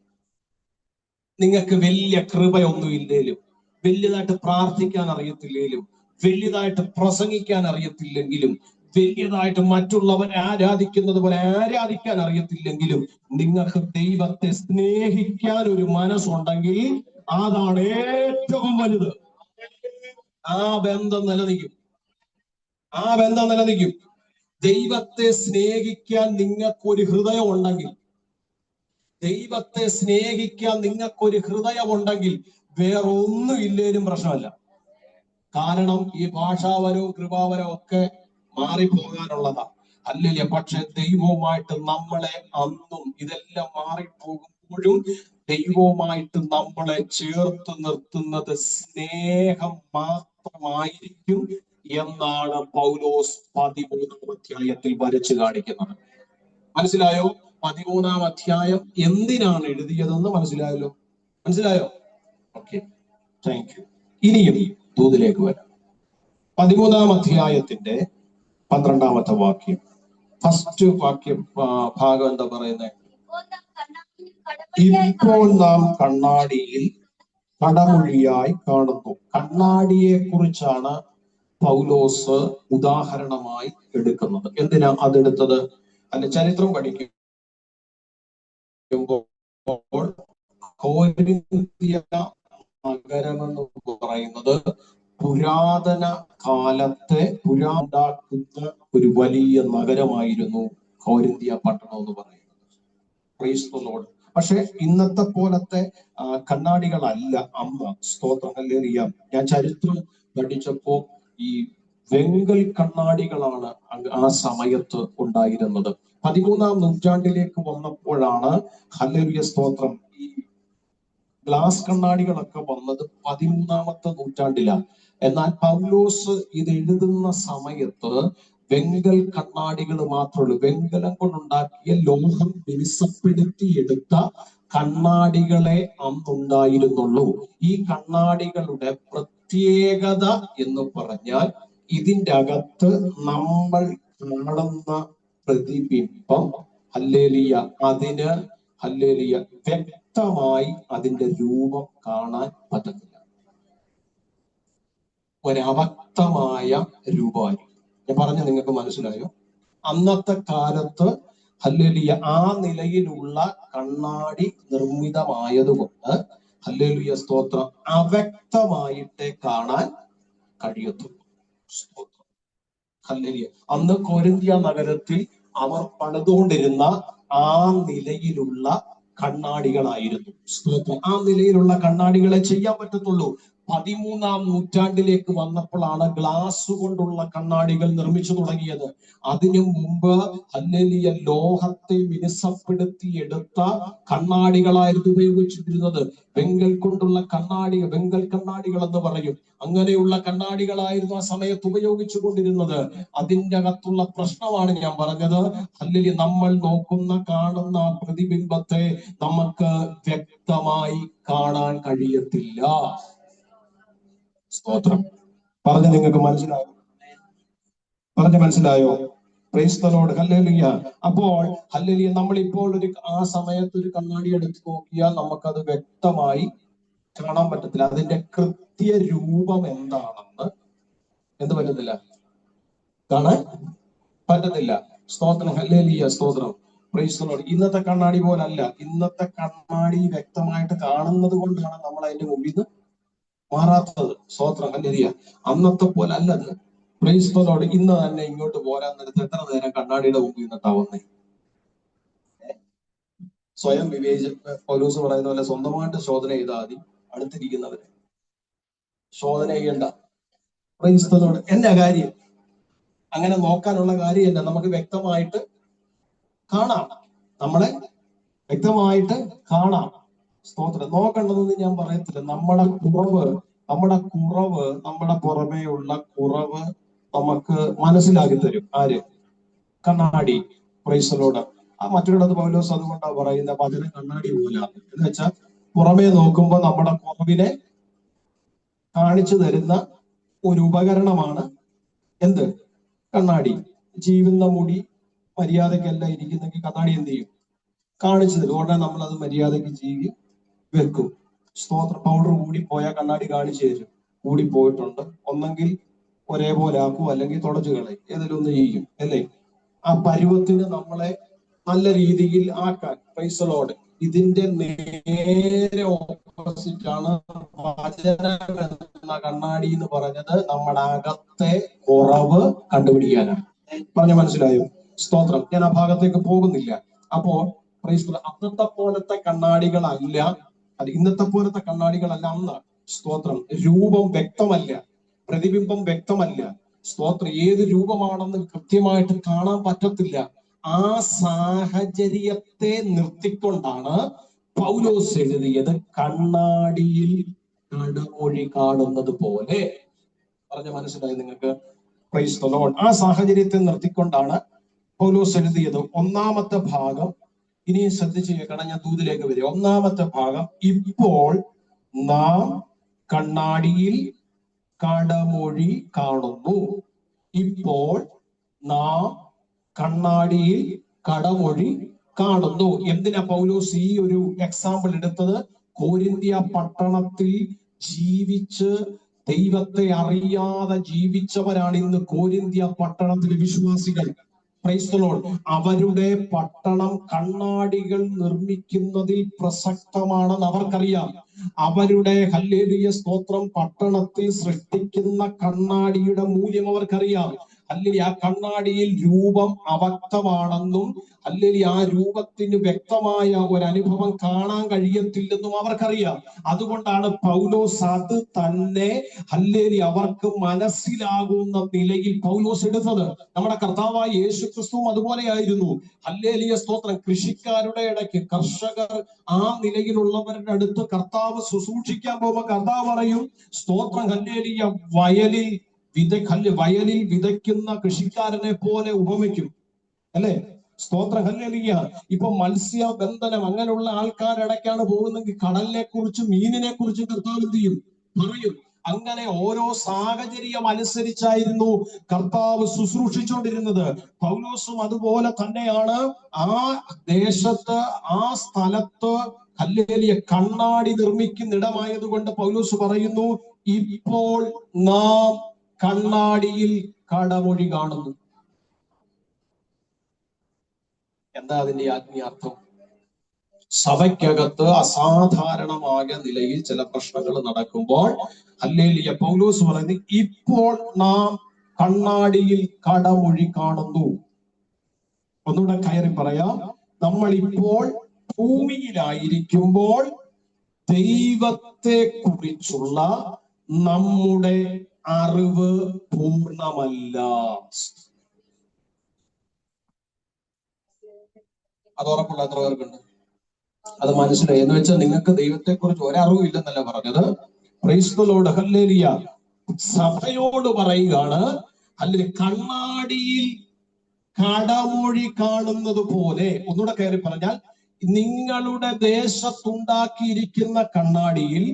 നിങ്ങൾക്ക് വലിയ കൃപയൊന്നുമില്ലേലും, വലിയതായിട്ട് പ്രാർത്ഥിക്കാൻ അറിയത്തില്ലേലും, വലിയതായിട്ട് പ്രസംഗിക്കാൻ അറിയത്തില്ലെങ്കിലും, വലിയതായിട്ട് മറ്റുള്ളവരെ ആരാധിക്കുന്നത് പോലെ ആരാധിക്കാൻ അറിയത്തില്ലെങ്കിലും, നിങ്ങൾക്ക് ദൈവത്തെ സ്നേഹിക്കാൻ ഒരു മനസ്സുണ്ടെങ്കിൽ അതാണ് ഏറ്റവും വലുത്. ആ ബന്ധം നിലനിൽക്കും. ആ ബന്ധം നിലനിൽക്കും. ദൈവത്തെ സ്നേഹിക്കാൻ നിങ്ങൾക്കൊരു ഹൃദയം ഉണ്ടെങ്കിൽ, ദൈവത്തെ സ്നേഹിക്കാൻ നിങ്ങൾക്കൊരു ഹൃദയമുണ്ടെങ്കിൽ വേറൊന്നും ഇല്ലേലും പ്രശ്നമല്ല. കാരണം ഈ ഭാഷാപരവും കൃപാപരവും ഒക്കെ മാറിപ്പോകാനുള്ളതാ, അല്ലല്ലേ? പക്ഷെ ദൈവവുമായിട്ട് നമ്മളെ അന്നും ഇതെല്ലാം മാറിപ്പോകുമ്പോഴും ദൈവവുമായിട്ട് നമ്മളെ ചേർത്ത് നിർത്തുന്നത് സ്നേഹം മാത്രമായിരിക്കും എന്നാണ് പൗലോസ് 13-ാം അധ്യായത്തിൽ വരച്ചു കാണിക്കുന്നത്. മനസ്സിലായോ? 13-ാം അധ്യായം എന്തിനാണ് എഴുതിയതെന്ന് മനസ്സിലായല്ലോ? മനസ്സിലായോ? Okay, thank you. ഇനിയും ദൂതിലേക്ക് വരാം. 13-ാം അധ്യായത്തിന്റെ 12-ാമത്തെ വാക്യം, ഫസ്റ്റ് വാക്യം, ഭാഗം എന്താ പറയുന്നത്? ഇപ്പോൾ നാം കണ്ണാടിയിൽ കടമൊഴിയായി കാണുന്നു. കണ്ണാടിയെ കുറിച്ചാണ് പൗലോസ് ഉദാഹരണമായി എടുക്കുന്നത്. എന്തിനാ അതെടുത്തത്? അല്ല, ചരിത്രം പഠിക്കുമ്പോൾ കോരിന്ത്യ നഗരമെന്ന് പറയുന്നത് പുരാതന കാലത്തെ ഉണ്ടാക്കുന്ന ഒരു വലിയ നഗരമായിരുന്നു കോരിന്ത്യ പട്ടണം എന്ന് പറയുന്നത്. Price the Lord. പക്ഷെ ഇന്നത്തെ പോലത്തെ കണ്ണാടികളല്ല അന്ന്. സ്തോത്രം, ഹല്ലേലൂയ. ഞാൻ ചരിത്രം പഠിച്ചപ്പോ ഈ വെങ്കൽ കണ്ണാടികളാണ് ആ സമയത്ത് ഉണ്ടായിരുന്നത്. 13-ാം നൂറ്റാണ്ടിലേക്ക് വന്നപ്പോഴാണ്, ഹല്ലേലൂയ, സ്തോത്രം, ഈ ഗ്ലാസ് കണ്ണാടികളൊക്കെ വന്നത് 13-ാമത്തെ നൂറ്റാണ്ടിലാണ്. എന്നാൽ പൗലോസ് ഇത് എഴുതുന്ന സമയത്ത് വെങ്കൽ കണ്ണാടികൾ മാത്രമുള്ളൂ. വെങ്കലം കൊണ്ടുണ്ടാക്കിയ ലോഹം മിനുസപ്പെടുത്തിയെടുത്ത കണ്ണാടികളെ അന്നുണ്ടായിരുന്നുള്ളൂ. ഈ കണ്ണാടികളുടെ പ്രത്യേകത എന്ന് പറഞ്ഞാൽ ഇതിൻ്റെ അകത്ത് നമ്മൾ കാണുന്ന പ്രതിബിംബം, ഹല്ലേലൂയ, അതിന്, ഹല്ലേലൂയ, വ്യക്തമായി അതിന്റെ രൂപം കാണാൻ പറ്റത്തില്ല. ഒരവക്തമായ രൂപമായിരിക്കും. ഞാൻ പറഞ്ഞ നിങ്ങൾക്ക് മനസ്സിലായോ? അന്നത്തെ കാലത്ത്, ഹല്ലേലൂയ, ആ നിലയിലുള്ള കണ്ണാടി നിർമ്മിതമായതുകൊണ്ട്, ഹല്ലേലൂയ, സ്തോത്രം, അവ്യക്തമായിട്ടേ കാണാൻ കഴിയത്തുള്ളൂ. സ്തോത്രം, ഹല്ലേലൂയ. അന്ന് കൊരിന്ത്യ നഗരത്തിൽ അവർ പണിതുകൊണ്ടിരുന്ന ആ നിലയിലുള്ള കണ്ണാടികളായിരുന്നു. സ്തോത്രം. ആ നിലയിലുള്ള കണ്ണാടികളെ ചെയ്യാൻ പറ്റത്തുള്ളൂ. 13-ാം നൂറ്റാണ്ടിലേക്ക് വന്നപ്പോഴാണ് ഗ്ലാസ് കൊണ്ടുള്ള കണ്ണാടികൾ നിർമ്മിച്ചു തുടങ്ങിയത്. അതിനു മുമ്പ്, ഹല്ലേലൂയ, ലോഹത്തെ മിനുസപ്പെടുത്തി എടുത്ത കണ്ണാടികളായിരുന്നു ഉപയോഗിച്ചിരുന്നത്. വെങ്കൽ കൊണ്ടുള്ള കണ്ണാടികൾ, വെങ്കൽ കണ്ണാടികൾ എന്ന് പറയും. അങ്ങനെയുള്ള കണ്ണാടികളായിരുന്നു ആ സമയത്ത് ഉപയോഗിച്ചു കൊണ്ടിരുന്നത്. അതിൻ്റെ അകത്തുള്ള പ്രശ്നമാണ് ഞാൻ പറഞ്ഞത്. ഹല്ലേലൂയ, നമ്മൾ നോക്കുന്ന, കാണുന്ന പ്രതിബിംബത്തെ നമുക്ക് വ്യക്തമായി കാണാൻ കഴിയത്തില്ല. സ്തോത്രം. പറഞ്ഞ നിങ്ങൾക്ക് മനസ്സിലായോ? പറഞ്ഞ മനസ്സിലായോ? Price the lord, hallelujah. അപ്പോൾ, ഹല്ലേലൂയ, നമ്മളിപ്പോൾ ആ സമയത്ത് ഒരു കണ്ണാടി എടുത്ത് നോക്കിയാൽ നമുക്കത് വ്യക്തമായി കാണാൻ പറ്റത്തില്ല. അതിന്റെ കൃത്യ രൂപം എന്താണെന്ന് എന്ത് പറ്റത്തില്ല, കാണാൻ പറ്റത്തില്ല. സ്തോത്രം, ഹല്ലേലൂയ, സ്തോത്രം, പ്രൈസ് ദി ലോർഡ്. ഇന്നത്തെ കണ്ണാടി പോലല്ല. ഇന്നത്തെ കണ്ണാടി വ്യക്തമായിട്ട് കാണുന്നത് കൊണ്ടാണ് നമ്മൾ അതിന്റെ മുമ്പിൽ നിന്ന് മാറാത്തത്. സ്തോത്രം, ഹല്ലേലൂയ. അന്നത്തെ പോലെ അല്ലത്. ക്രൈസ്തവരോട് ഇന്ന് തന്നെ ഇങ്ങോട്ട് പോരാൻ നേരത്ത് എത്ര നേരം കണ്ണാടിയുടെ മുമ്പിൽ നിന്നിട്ടാ വന്നേ? സ്വയം പൗലോസ് പറയുന്ന പോലെ സ്വന്തമായിട്ട് ശോധന ചെയ്താൽ മതി, അടുത്തിരിക്കുന്നവരെ ശോധന ചെയ്യണ്ട. ക്രൈസ്തവരോട് എന്റെ കാര്യം അങ്ങനെ നോക്കാനുള്ള കാര്യമല്ല, നമുക്ക് വ്യക്തമായിട്ട് കാണാം, നമ്മളെ വ്യക്തമായിട്ട് കാണാം. സ്തോത്രം. നോക്കണ്ടെന്ന് ഞാൻ പറയത്തില്ല. നമ്മുടെ കുറവ് നമ്മുടെ പുറമേയുള്ള കുറവ് നമുക്ക് മനസ്സിലാക്കി തരും. ആര്? കണ്ണാടി. ക്രൈസ്തവരോട് ആ മറ്റൊരിടത്ത് പൗലോസ് അതുകൊണ്ടാണ് പറയുന്ന വചനം കണ്ണാടി പോലാണ്. എന്ന് വെച്ചാൽ പുറമേ നോക്കുമ്പോൾ നമ്മുടെ കുറവിനെ കാണിച്ചു തരുന്ന ഒരു ഉപകരണമാണ് എന്ത്? കണ്ണാടി. ജീവിക്കുന്ന മുടി മര്യാദയ്ക്കല്ല ഇരിക്കുന്നെങ്കിൽ കണ്ണാടി എന്ത് ചെയ്യും? കാണിച്ചു തരും. ഉടനെ നമ്മൾ അത് മര്യാദയ്ക്ക് ജീവി വെക്കും. സ്തോത്ര. പൗഡർ കൂടിപ്പോയാൽ കണ്ണാടി കാണിച്ചു തരും, കൂടിപ്പോയിട്ടുണ്ട്. ഒന്നെങ്കിൽ ഒരേപോലെ ആക്കും, അല്ലെങ്കിൽ തുടച്ചു കളയും, ഏതെങ്കിലും ഒന്ന് ചെയ്യും, അല്ലേ? ആ പരുവത്തിന് നമ്മളെ നല്ല രീതിയിൽ ആക്കാൻ. പ്രൈസലോട്. ഇതിന്റെ നേരെ ഓപ്പോസിറ്റ് ആണ് വചനം എന്ന കണ്ണാടി എന്ന് പറഞ്ഞത്. നമ്മുടെ അകത്തെ കുറവ് കണ്ടുപിടിക്കാനാണ്. പറഞ്ഞ മനസ്സിലായോ? സ്തോത്രം. ഞാൻ ആ ഭാഗത്തേക്ക് പോകുന്നില്ല. അപ്പോ പ്രൈസ് അന്നത്തെ പോലത്തെ കണ്ണാടികളല്ല, അത് ഇന്നത്തെ പോലത്തെ കണ്ണാടികളല്ല അന്ന്. സ്തോത്രം. രൂപം വ്യക്തമല്ല, പ്രതിബിംബം വ്യക്തമല്ല. സ്തോത്രം. ഏത് രൂപമാണെന്ന് കൃത്യമായിട്ട് കാണാൻ പറ്റത്തില്ല. ആ സാഹചര്യത്തെ നിർത്തിക്കൊണ്ടാണ് പൗലോസ് എഴുതിയത് കണ്ണാടിയിൽ കടമൊഴി കാണുന്നത് പോലെ. പറഞ്ഞ മനസ്സിലായി നിങ്ങൾക്ക്? Price the Lord. ആ സാഹചര്യത്തെ നിർത്തിക്കൊണ്ടാണ് പൗലോസ് എഴുതിയത്. ഒന്നാമത്തെ ഭാഗം ഇനിയും ശ്രദ്ധിച്ചു കേൾക്കണം, ഞാൻ ദൂതിലേക്ക് വരും. ഒന്നാമത്തെ ഭാഗം, ഇപ്പോൾ നാം കണ്ണാടിയിൽ കടമൊഴി കാണുന്നു. ഇപ്പോൾ നാം കണ്ണാടിയിൽ കടമൊഴി കാണുന്നു. എന്തിനാ പൗലോസ് ഈ ഒരു എക്സാമ്പിൾ എടുത്തത്? കോരിന്ത്യ പട്ടണത്തിൽ ജീവിച്ച് ദൈവത്തെ അറിയാതെ ജീവിച്ചവരാണ് ഇന്ന് കോരിന്ത്യ പട്ടണത്തിലെ വിശ്വാസികൾ. Price the Lord. അവരുടെ പട്ടണം കണ്ണാടികൾ നിർമ്മിക്കുന്നതിൽ പ്രസക്തമാണെന്ന് അവർക്കറിയാം. അവരുടെ ഹല്ലേലൂയ സ്തോത്രം പട്ടണത്തിൽ സൃഷ്ടിക്കുന്ന കണ്ണാടിയുടെ മൂല്യം അവർക്കറിയാം. അല്ലെങ്കിൽ ആ കണ്ണാടിയിൽ രൂപം അവ്യക്തമാണെന്നും, അല്ലെങ്കിൽ ആ രൂപത്തിന് വ്യക്തമായ ഒരു അനുഭവം കാണാൻ കഴിയത്തില്ലെന്നും അവർക്കറിയാം. അതുകൊണ്ടാണ് പൗലോസ് അത് തന്നെ ഹല്ലേലൂയ അവർക്ക് മനസ്സിലാകുന്ന നിലയിൽ പൗലോസ് എടുത്തത്. നമ്മുടെ കർത്താവായ യേശു ക്രിസ്തുവും അതുപോലെയായിരുന്നു. ഹല്ലേലൂയ സ്തോത്രം. കൃഷിക്കാരുടെ ഇടയ്ക്ക്, കർഷകർ ആ നിലയിലുള്ളവരുടെ അടുത്ത് കർത്താവ് ശുശ്രൂഷിക്കാൻ പോകുമ്പോൾ കർത്താവ് പറയും, സ്തോത്രം ഹല്ലേലൂയ, വയലിൽ വിതയ്ക്കുന്ന കൃഷിക്കാരനെ പോലെ ഉപമിക്കും, അല്ലെ? സ്തോത്രം ഹല്ലേലൂയ. ഇപ്പൊ മത്സ്യബന്ധനം അങ്ങനെയുള്ള ആൾക്കാരിടയ്ക്കാണ് പോകുന്നെങ്കിൽ കടലിനെ കുറിച്ചും മീനിനെ കുറിച്ചും കർത്താവ് എന്ത് ചെയ്യും? പറയും. അങ്ങനെ ഓരോ സാഹചര്യം അനുസരിച്ചായിരുന്നു കർത്താവ് ശുശ്രൂഷിച്ചുകൊണ്ടിരുന്നത്. പൗലോസും അതുപോലെ തന്നെയാണ്. ആ ദേശത്ത്, ആ സ്ഥലത്ത് ഹല്ലേലൂയ കണ്ണാടി നിർമ്മിക്കുന്നിടമായതുകൊണ്ട് പൗലോസ് പറയുന്നു, ഇപ്പോൾ നാം കണ്ണാടിയിൽ കടമൊഴി കാണുന്നു. എന്താ അതിന്റെ ആത്മീയാർത്ഥം? സഭയ്ക്കകത്ത് അസാധാരണമായ നിലയിൽ ചില പ്രശ്നങ്ങൾ നടക്കുമ്പോൾ ഹല്ലേലൂയ പൗലോസ് പറയുന്നത്, ഇപ്പോൾ നാം കണ്ണാടിയിൽ കടമൊഴി കാണുന്നു. ഒന്നുകൂടെ കയറി പറയാം. നമ്മൾ ഇപ്പോൾ ഭൂമിയിലായിരിക്കുമ്പോൾ ദൈവത്തെ കുറിച്ചുള്ള നമ്മുടെ അറിവ് പൂർണ്ണമല്ല. അത് ഉറപ്പുള്ള എത്ര പേർക്കുണ്ട്? അത് മനസ്സിലായി എന്ന് വെച്ചാൽ നിങ്ങൾക്ക് ദൈവത്തെ കുറിച്ച് ഒരറിവും ഇല്ലെന്നല്ല പറഞ്ഞത്. Praise the lord. ഹല്ലേലൂയ. സഭയോട് പറയുകയാണ്, അല്ലെങ്കിൽ കണ്ണാടിയിൽ കടമൊഴി കാണുന്നത് പോലെ. ഒന്നുകൂടെ കയറി പറഞ്ഞാൽ, നിങ്ങളുടെ ദേശത്തുണ്ടാക്കിയിരിക്കുന്ന കണ്ണാടിയിൽ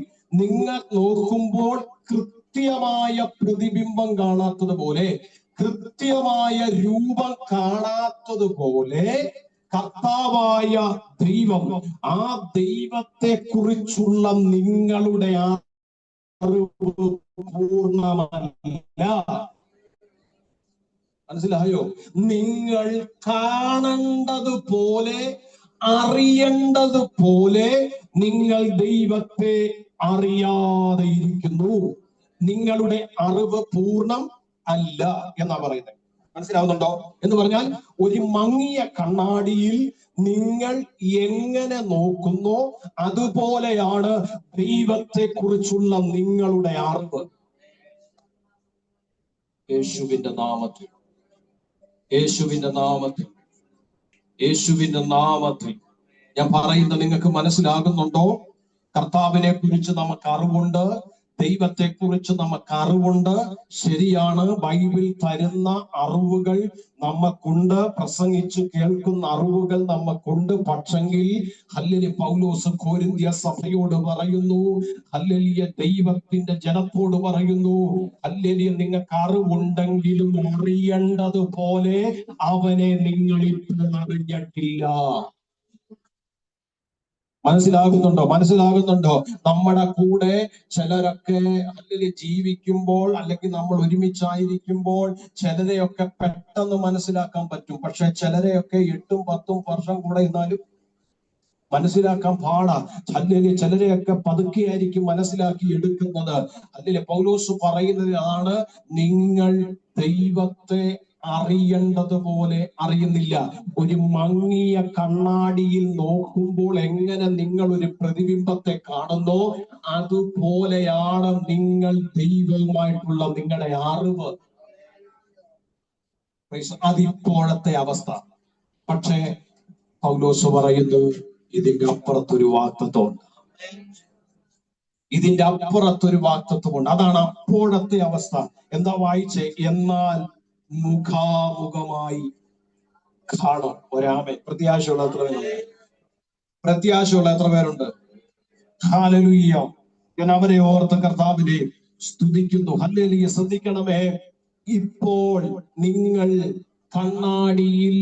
നിങ്ങൾ നോക്കുമ്പോൾ കൃത്യമായ പ്രതിബിംബം കാണാത്തത് പോലെ, കൃത്യമായ രൂപം കാണാത്തത് പോലെ കർത്താവായ ദൈവം, ആ ദൈവത്തെ കുറിച്ചുള്ള നിങ്ങളുടെ അറിവ് പൂർണ്ണമല്ല. മനസ്സിലായോ? നിങ്ങൾ കാണേണ്ടതുപോലെ, അറിയേണ്ടതുപോലെ നിങ്ങൾ ദൈവത്തെ അറിയാതെ ഇരിക്കുന്നു. നിങ്ങളുടെ അറിവ് പൂർണ്ണം അല്ല എന്നാ പറയുന്നത്. മനസ്സിലാവുന്നുണ്ടോ? എന്ന് പറഞ്ഞാൽ ഒരു മങ്ങിയ കണ്ണാടിയിൽ നിങ്ങൾ എങ്ങനെ നോക്കുന്നോ അതുപോലെയാണ് ദൈവത്തെ കുറിച്ചുള്ള നിങ്ങളുടെ അറിവ്. യേശുവിന്റെ നാമത്തിൽ, യേശുവിന്റെ നാമത്തിൽ, യേശുവിന്റെ നാമത്തിൽ ഞാൻ പറയുന്നത് നിങ്ങൾക്ക് മനസ്സിലാകുന്നുണ്ടോ? കർത്താവിനെ കുറിച്ച് നമുക്ക് അറിവുണ്ട്, ദൈവത്തെ കുറിച്ച് നമുക്ക് അറിവുണ്ട്. ശരിയാണ്, ബൈബിൾ തരുന്ന അറിവുകൾ നമുക്കുണ്ട്, പ്രസംഗിച്ച് കേൾക്കുന്ന അറിവുകൾ നമുക്കുണ്ട്. പക്ഷെങ്കിൽ ഹല്ലേലൂയ, പൗലോസ് കൊരിന്ത്യ സഭയോട് പറയുന്നു, ഹല്ലേലൂയ, ദൈവത്തിന്റെ ജനത്തോട് പറയുന്നു, ഹല്ലേലൂയ, നിങ്ങൾക്ക് അറിവുണ്ടെങ്കിലും അറിയേണ്ടതുപോലെ അവനെ നിങ്ങൾ ഇപ്പോൾ അറിഞ്ഞിട്ടില്ല. മനസ്സിലാകുന്നുണ്ടോ? മനസ്സിലാകുന്നുണ്ടോ? നമ്മുടെ കൂടെ ചിലരൊക്കെ അല്ലെങ്കിൽ ജീവിക്കുമ്പോൾ, അല്ലെങ്കിൽ നമ്മൾ ഒരുമിച്ചായിരിക്കുമ്പോൾ ചിലരെയൊക്കെ പെട്ടെന്ന് മനസ്സിലാക്കാൻ പറ്റും. പക്ഷെ ചിലരെയൊക്കെ 8ഉം 10ഉം വർഷം കൂടെ ഇരുന്നാലും മനസ്സിലാക്കാൻ പാടാ. അല്ലെങ്കിൽ ചിലരെയൊക്കെ പതുക്കെയായിരിക്കും മനസ്സിലാക്കി എടുക്കുന്നത്. അല്ലെങ്കിൽ പൗലോസ് പറയുന്നത് ആണ്, നിങ്ങൾ ദൈവത്തെ അറിയേണ്ടതുപോലെ അറിയുന്നില്ല. ഒരു മങ്ങിയ കണ്ണാടിയിൽ നോക്കുമ്പോൾ എങ്ങനെ നിങ്ങൾ ഒരു പ്രതിബിംബത്തെ കാണുന്നോ അതുപോലെയാണ് നിങ്ങൾ ദൈവവുമായിട്ടുള്ള നിങ്ങളുടെ അറിവ്. അതിപ്പോഴത്തെ അവസ്ഥ. പക്ഷേ പൗലോസ് പറയുന്നു, ഇതിന്റെ അപ്പുറത്തൊരു വാഗ്ദത്തമുണ്ട്, ഇതിന്റെ അപ്പുറത്തൊരു വാഗ്ദത്തമുണ്ട്. അതാണ് അപ്പോഴത്തെ അവസ്ഥ. എന്താ വായിച്ചേ? എന്നാൽ മുഖാമുഖമായി കാണും. ഒരാമേ. പ്രത്യാശയുള്ള എത്ര പേരുണ്ട്? പ്രത്യാശയുള്ള എത്ര പേരുണ്ട്? ഹല്ലേലൂയ. ഞാൻ അവരെ ഓർത്ത് കർത്താവിനെ സ്തുതിക്കുന്നു. ഹല്ലേലൂയ. ശ്രദ്ധിക്കണമേ, ഇപ്പോൾ നിങ്ങൾ കണ്ണാടിയിൽ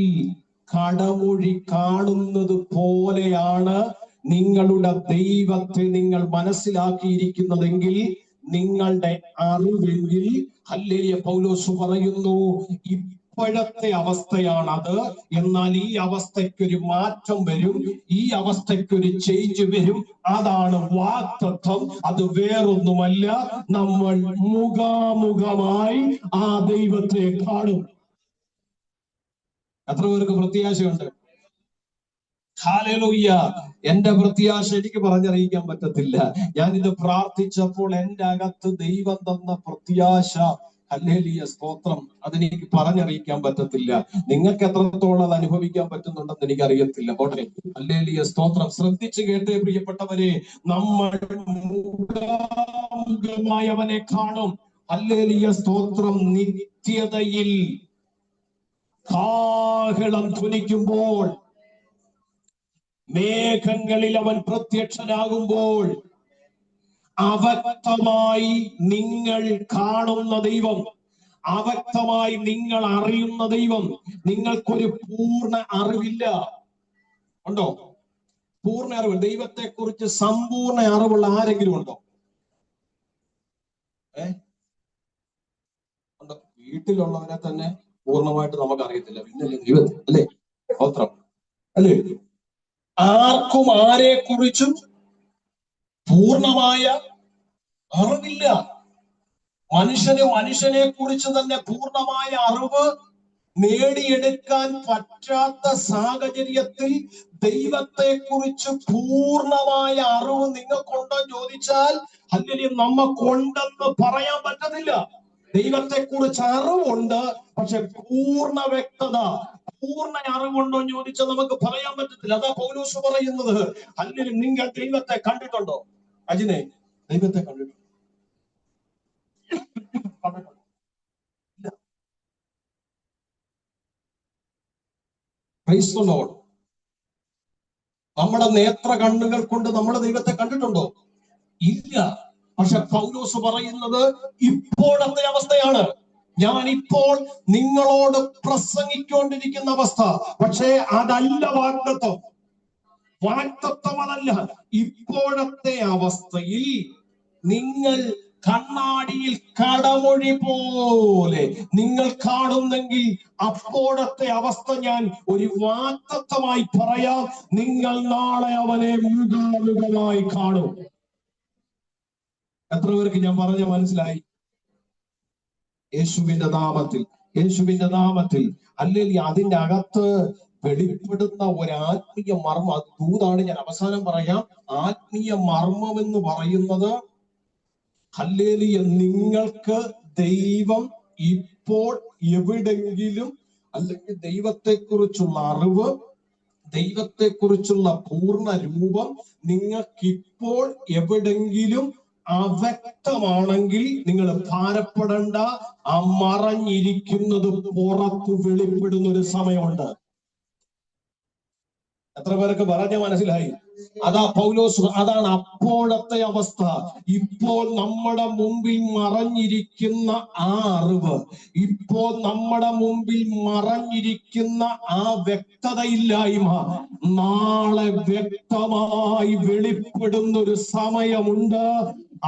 കടമൊഴി കാണുന്നത് പോലെയാണ് നിങ്ങളുടെ ദൈവത്തെ നിങ്ങൾ മനസ്സിലാക്കിയിരിക്കുന്നതെങ്കിൽ, നിങ്ങളുടെ അറിവെങ്കിൽ, ഹല്ലേലൂയ, പൗലോസ് പറയുന്നു, ഇപ്പോഴത്തെ അവസ്ഥയാണത്. എന്നാൽ ഈ അവസ്ഥയ്ക്കൊരു മാറ്റം വരും, ഈ അവസ്ഥയ്ക്കൊരു ചേഞ്ച് വരും. അതാണ് വാഗ്ദത്തം. അത് വേറൊന്നുമല്ല, നമ്മൾ മുഖാമുഖമായി ആ ദൈവത്തെ കാണും. എത്ര പേർക്ക് പ്രത്യാശയുണ്ട്? ഹല്ലേലൂയ. എന്റെ പ്രത്യാശ എനിക്ക് പറഞ്ഞറിയിക്കാൻ പറ്റത്തില്ല. ഞാനിത് പ്രാർത്ഥിച്ചപ്പോൾ എന്റെ അകത്ത് ദൈവം തന്ന പ്രത്യാശ, ഹല്ലേലൂയ, സ്തോത്രം, അതെനിക്ക് പറഞ്ഞറിയിക്കാൻ പറ്റത്തില്ല. നിങ്ങൾക്ക് എത്രത്തോളം അത് അനുഭവിക്കാൻ പറ്റുന്നുണ്ടെന്ന് എനിക്കറിയത്തില്ല. പോട്ടെ. ഹല്ലേലൂയ, സ്തോത്രം. ശ്രദ്ധിച്ചു കേട്ടേ പ്രിയപ്പെട്ടവരെ, നമ്മൾ മുഖാമുഖമായി അവനെ കാണും. ഹല്ലേലൂയ, സ്തോത്രം. നിത്യതയിൽ കാഹളം ധ്വനിക്കുമ്പോൾ, മേഘങ്ങളിൽ അവൻ പ്രത്യക്ഷനാകുമ്പോൾ, അവ്യക്തമായി നിങ്ങൾ കാണുന്ന ദൈവം, അവ്യക്തമായി നിങ്ങൾ അറിയുന്ന ദൈവം. നിങ്ങൾക്കൊരു പൂർണ്ണ അറിവില്ല. ഉണ്ടോ? പൂർണ്ണ അറിവ്, ദൈവത്തെ കുറിച്ച് സമ്പൂർണ്ണ അറിവുള്ള ആരെങ്കിലും ഉണ്ടോ? ഉണ്ടോ? വീട്ടിലുള്ളവരെ തന്നെ പൂർണ്ണമായിട്ട് നമുക്ക് അറിയത്തില്ല, പിന്നല്ലേ ദൈവത്തെ, അല്ലേ? സ്തോത്രം, അല്ലേ? ആർക്കും ആരെ കുറിച്ചും പൂർണ്ണമായ അറിവില്ല. മനുഷ്യനെ കുറിച്ച് തന്നെ പൂർണ്ണമായ അറിവ് നേടിയെടുക്കാൻ പറ്റാത്ത സാഹചര്യത്തിൽ ദൈവത്തെ കുറിച്ച് പൂർണ്ണമായ അറിവ് നിങ്ങൾക്കുണ്ടോ ചോദിച്ചാൽ, അല്ലെങ്കിൽ നമുക്കുണ്ടെന്ന് പറയാൻ പറ്റത്തില്ല. ദൈവത്തെ കുറിച്ച് അറിവുണ്ട്, പക്ഷെ പൂർണ്ണ വ്യക്തത, പൂർണ്ണ അറിവുണ്ടോ എന്ന് ചോദിച്ചാൽ നമുക്ക് പറയാൻ പറ്റത്തില്ല. അതാ പൗലോസ് പറയുന്നത്, അല്ലെങ്കിൽ നിങ്ങൾ ദൈവത്തെ കണ്ടിട്ടുണ്ടോ? അജിനെ, ദൈവത്തെ കണ്ടിട്ടുണ്ടോ? Price the Lord. നമ്മുടെ നേത്ര കണ്ണുകൾ കൊണ്ട് നമ്മൾ ദൈവത്തെ കണ്ടിട്ടുണ്ടോ? ഇല്ല. പക്ഷെ പൗലോസ് പറയുന്നത് ഇപ്പോഴത്തെ അവസ്ഥയാണ്. ഞാൻ ഇപ്പോൾ നിങ്ങളോട് പ്രസംഗിക്കൊണ്ടിരിക്കുന്ന അവസ്ഥ. പക്ഷേ അതല്ല വാഗ്ദത്തം. വാഗ്ദത്തം അതല്ല. ഇപ്പോഴത്തെ അവസ്ഥയിൽ നിങ്ങൾ കണ്ണാടിയിൽ കടമൊഴി പോലെ നിങ്ങൾ കാണുന്നെങ്കിൽ, അപ്പോഴത്തെ അവസ്ഥ ഞാൻ ഒരു വാഗ്ദത്തമായി പറയാം, നിങ്ങൾ നാളെ അവനെ മുഖാമുഖമായി കാണും. എത്ര പേർക്ക് ഞാൻ പറഞ്ഞ മനസ്സിലായി? യേശുവിന്റെ നാമത്തിൽ, യേശുവിന്റെ നാമത്തിൽ. അല്ലെങ്കിൽ അതിന്റെ അകത്ത് വെളിപ്പെടുന്ന ഒരു ആത്മീയ മർമ്മം, അത് ദൂതാണ്. ഞാൻ അവസാനം പറയാം. ആത്മീയ മർമ്മം എന്ന് പറയുന്നത്, ഹല്ലേലൂയ, നിങ്ങൾക്ക് ദൈവം ഇപ്പോൾ എവിടെങ്കിലും, അല്ലെങ്കിൽ ദൈവത്തെക്കുറിച്ചുള്ള അറിവ്, ദൈവത്തെക്കുറിച്ചുള്ള പൂർണ്ണ രൂപം നിങ്ങൾക്കിപ്പോൾ എവിടെങ്കിലും അവ്യക്തമാണെങ്കിൽ നിങ്ങൾ ഭാരപ്പെടേണ്ട. ആ മറഞ്ഞിരിക്കുന്നത് പുറത്തു വെളിപ്പെടുന്ന ഒരു സമയമുണ്ട്. എത്ര പേർക്ക് പറഞ്ഞ മനസ്സിലായി? അതാ പൗലോസ്, അതാണ് അപ്പോഴത്തെ അവസ്ഥ. ഇപ്പോൾ നമ്മുടെ മുമ്പിൽ മറഞ്ഞിരിക്കുന്ന ആ അറിവ്, ഇപ്പോൾ നമ്മുടെ മുമ്പിൽ മറഞ്ഞിരിക്കുന്ന ആ വ്യക്തതയില്ലായ്മ നാളെ വ്യക്തമായി വെളിപ്പെടുന്ന ഒരു സമയമുണ്ട്.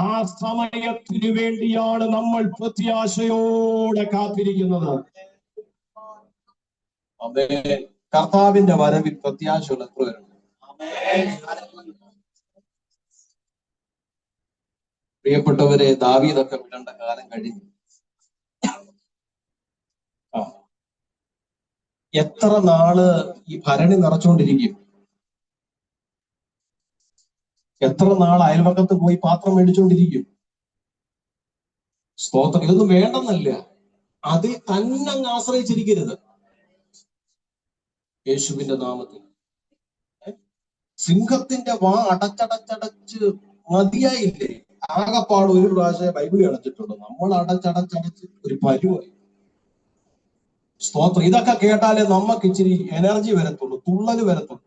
ആ സമയത്തിന് വേണ്ടിയാണ് നമ്മൾ പ്രത്യാശയോടെ കാത്തിരിക്കുന്നത്. ആമേൻ. കർത്താവിന്റെ വരവിൽ പ്രത്യാശയുള്ള എത്ര പേരുണ്ട്? പ്രിയപ്പെട്ടവരെ, ദാവീദൊക്കെ വിടേണ്ട കാലം കഴിഞ്ഞു. എത്ര നാള് ഈ ഭരണി നിറച്ചുകൊണ്ടിരിക്കും? എത്ര നാൾ അയൽവക്കത്ത് പോയി പാത്രം മേടിച്ചുകൊണ്ടിരിക്കും? സ്തോത്രം. ഇതൊന്നും വേണ്ടെന്നല്ല, അതിൽ തന്നെ അങ്ങ് ആശ്രയിച്ചിരിക്കരുത്. യേശുവിന്റെ നാമത്തിൽ. സിംഹത്തിന്റെ വാ അടച്ചടച്ചടച്ച് മതിയായില്ലേ? ആകപ്പാട് ഒരു പ്രാവശ്യം ബൈബിൾ അടച്ചിട്ടുണ്ട്. നമ്മൾ അടച്ചടച്ചടച്ച് ഒരു പരുവായി. സ്തോത്രം. ഇതൊക്കെ കേട്ടാലേ നമുക്ക് ഇച്ചിരി എനർജി വരത്തുള്ളൂ, തുള്ളല് വരത്തുള്ളൂ.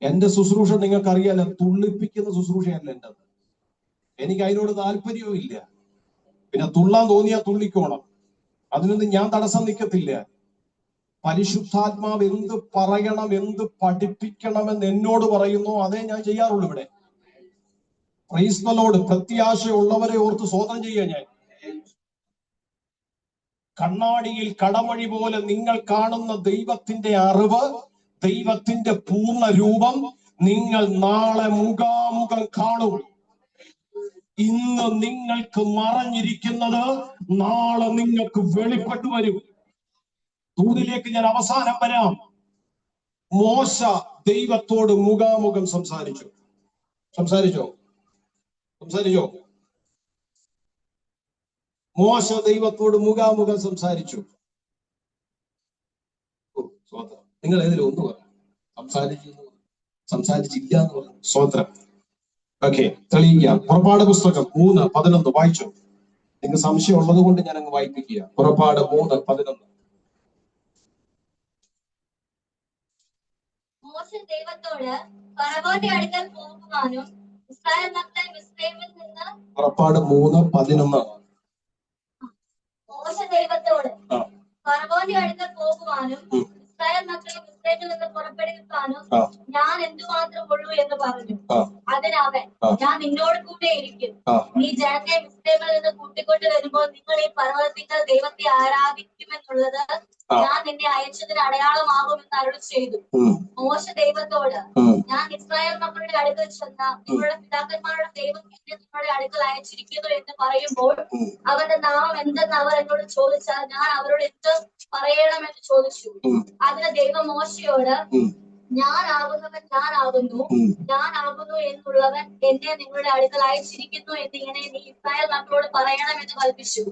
എന്റെ ശുശ്രൂഷ നിങ്ങൾക്കറിയാലോ, തുള്ളിപ്പിക്കുന്ന ശുശ്രൂഷയല്ല എന്റേത്. എനിക്ക് അതിനോട് താല്പര്യവും ഇല്ല. പിന്നെ തുള്ളാൻ തോന്നിയാ തുള്ളിക്കോണം, അതിനൊന്നും ഞാൻ തടസ്സം നിൽക്കത്തില്ല. പരിശുദ്ധാത്മാവ് എന്ത് പറയണം, എന്ത് പഠിപ്പിക്കണമെന്ന് എന്നോട് പറയുന്നു, അതേ ഞാൻ ചെയ്യാറുള്ളൂ ഇവിടെ. Price the Lord. പ്രത്യാശയുള്ളവരെ ഓർത്ത് സ്വതന്ത്രം ചെയ്യാൻ ഞാൻ. കണ്ണാടിയിൽ കടമഴി പോലെ നിങ്ങൾ കാണുന്ന ദൈവത്തിന്റെ അറിവ്, ദൈവത്തിന്റെ പൂർണ്ണ രൂപം നിങ്ങൾ നാളെ മുഖാമുഖം കാണും. ഇന്ന് നിങ്ങൾക്ക് മറഞ്ഞിരിക്കുന്നത് നാളെ നിങ്ങൾക്ക് വെളിപ്പെട്ടു വരും. ദൂതിലേക്ക് ഞാൻ അവസാനം വരാം. മോശ ദൈവത്തോട് മുഖാമുഖം സംസാരിച്ചോ? മോശ ദൈവത്തോട് മുഖാമുഖം സംസാരിച്ചു. നിങ്ങൾ ഏതിലും ഒന്ന് പറഞ്ഞു, സംസാരിച്ചില്ല എന്ന് പറഞ്ഞു. സ്വോത്രം. ഓക്കെ, തെളിയിക്കാം. പുറപ്പാട് പുസ്തകം 3:11 വായിച്ചു. നിങ്ങൾക്ക് സംശയം ഉള്ളത് കൊണ്ട് ഞാൻ അങ്ങ് വായിപ്പിക്കുക. പുറപ്പാട് 3:11. മോശ ദൈവത്തോട് ഫറവോന്റെ അടുക്കൽ പോകുവാനും ഇസ്രായേൽ മക്കളെ മിസ്രയീമിൽ നിന്ന്. പുറപ്പാട് 3:11. മോശ ദൈവത്തോട് ഫറവോന്റെ അടുക്കൽ പോകുവാനും ഇസ്രായേൽ മക്കളെ മിസ്രയീമിൽ നിന്ന് പുറപ്പെടുവിപ്പാനും ഞാൻ എന്തുമാത്രം ഉള്ളൂ എന്ന് പറഞ്ഞു. അതിനവൻ, ഞാൻ നിന്നോട് കൂടെ ഇരിക്കും. നീ ജനത്തെ മിസ്രയീമിൽ നിന്ന് കൂട്ടിക്കൊണ്ട് വരുമ്പോൾ നിങ്ങൾ ഈ പർവ്വതത്തിൽ ദൈവത്തെ ആരാധിക്കുമെന്നുള്ളത് ഞാൻ നിന്നെ അയച്ചതിന് അടയാളമാകുമെന്ന് അരുളി ചെയ്തു. മോശ ദൈവത്തോട്, ഞാൻ ഇസ്രായേൽ മക്കളുടെ അടുക്കൽ ചെന്ന നിങ്ങളുടെ പിതാക്കന്മാരുടെ ദൈവം എന്നെ നിങ്ങളുടെ അടുക്കൽ അയച്ചിരിക്കുന്നു എന്ന് പറയുമ്പോൾ അവന്റെ നാമം എന്തെന്ന് അവർ എന്നോട് ചോദിച്ചാൽ ഞാൻ അവരോട് എന്ത് പറയണമെന്ന് ചോദിച്ചു. അതിന് ദൈവം മോശയോട്, ഞാനാകുന്നവൻ ഞാനാകുന്നു എന്നുള്ളവൻ എന്നെ നിങ്ങളുടെ അടുക്കൽ അയച്ചിരിക്കുന്നു എന്നിങ്ങനെ നീ ഇസ്രായേൽ മക്കളോട് പറയണമെന്ന് കൽപ്പിച്ചു.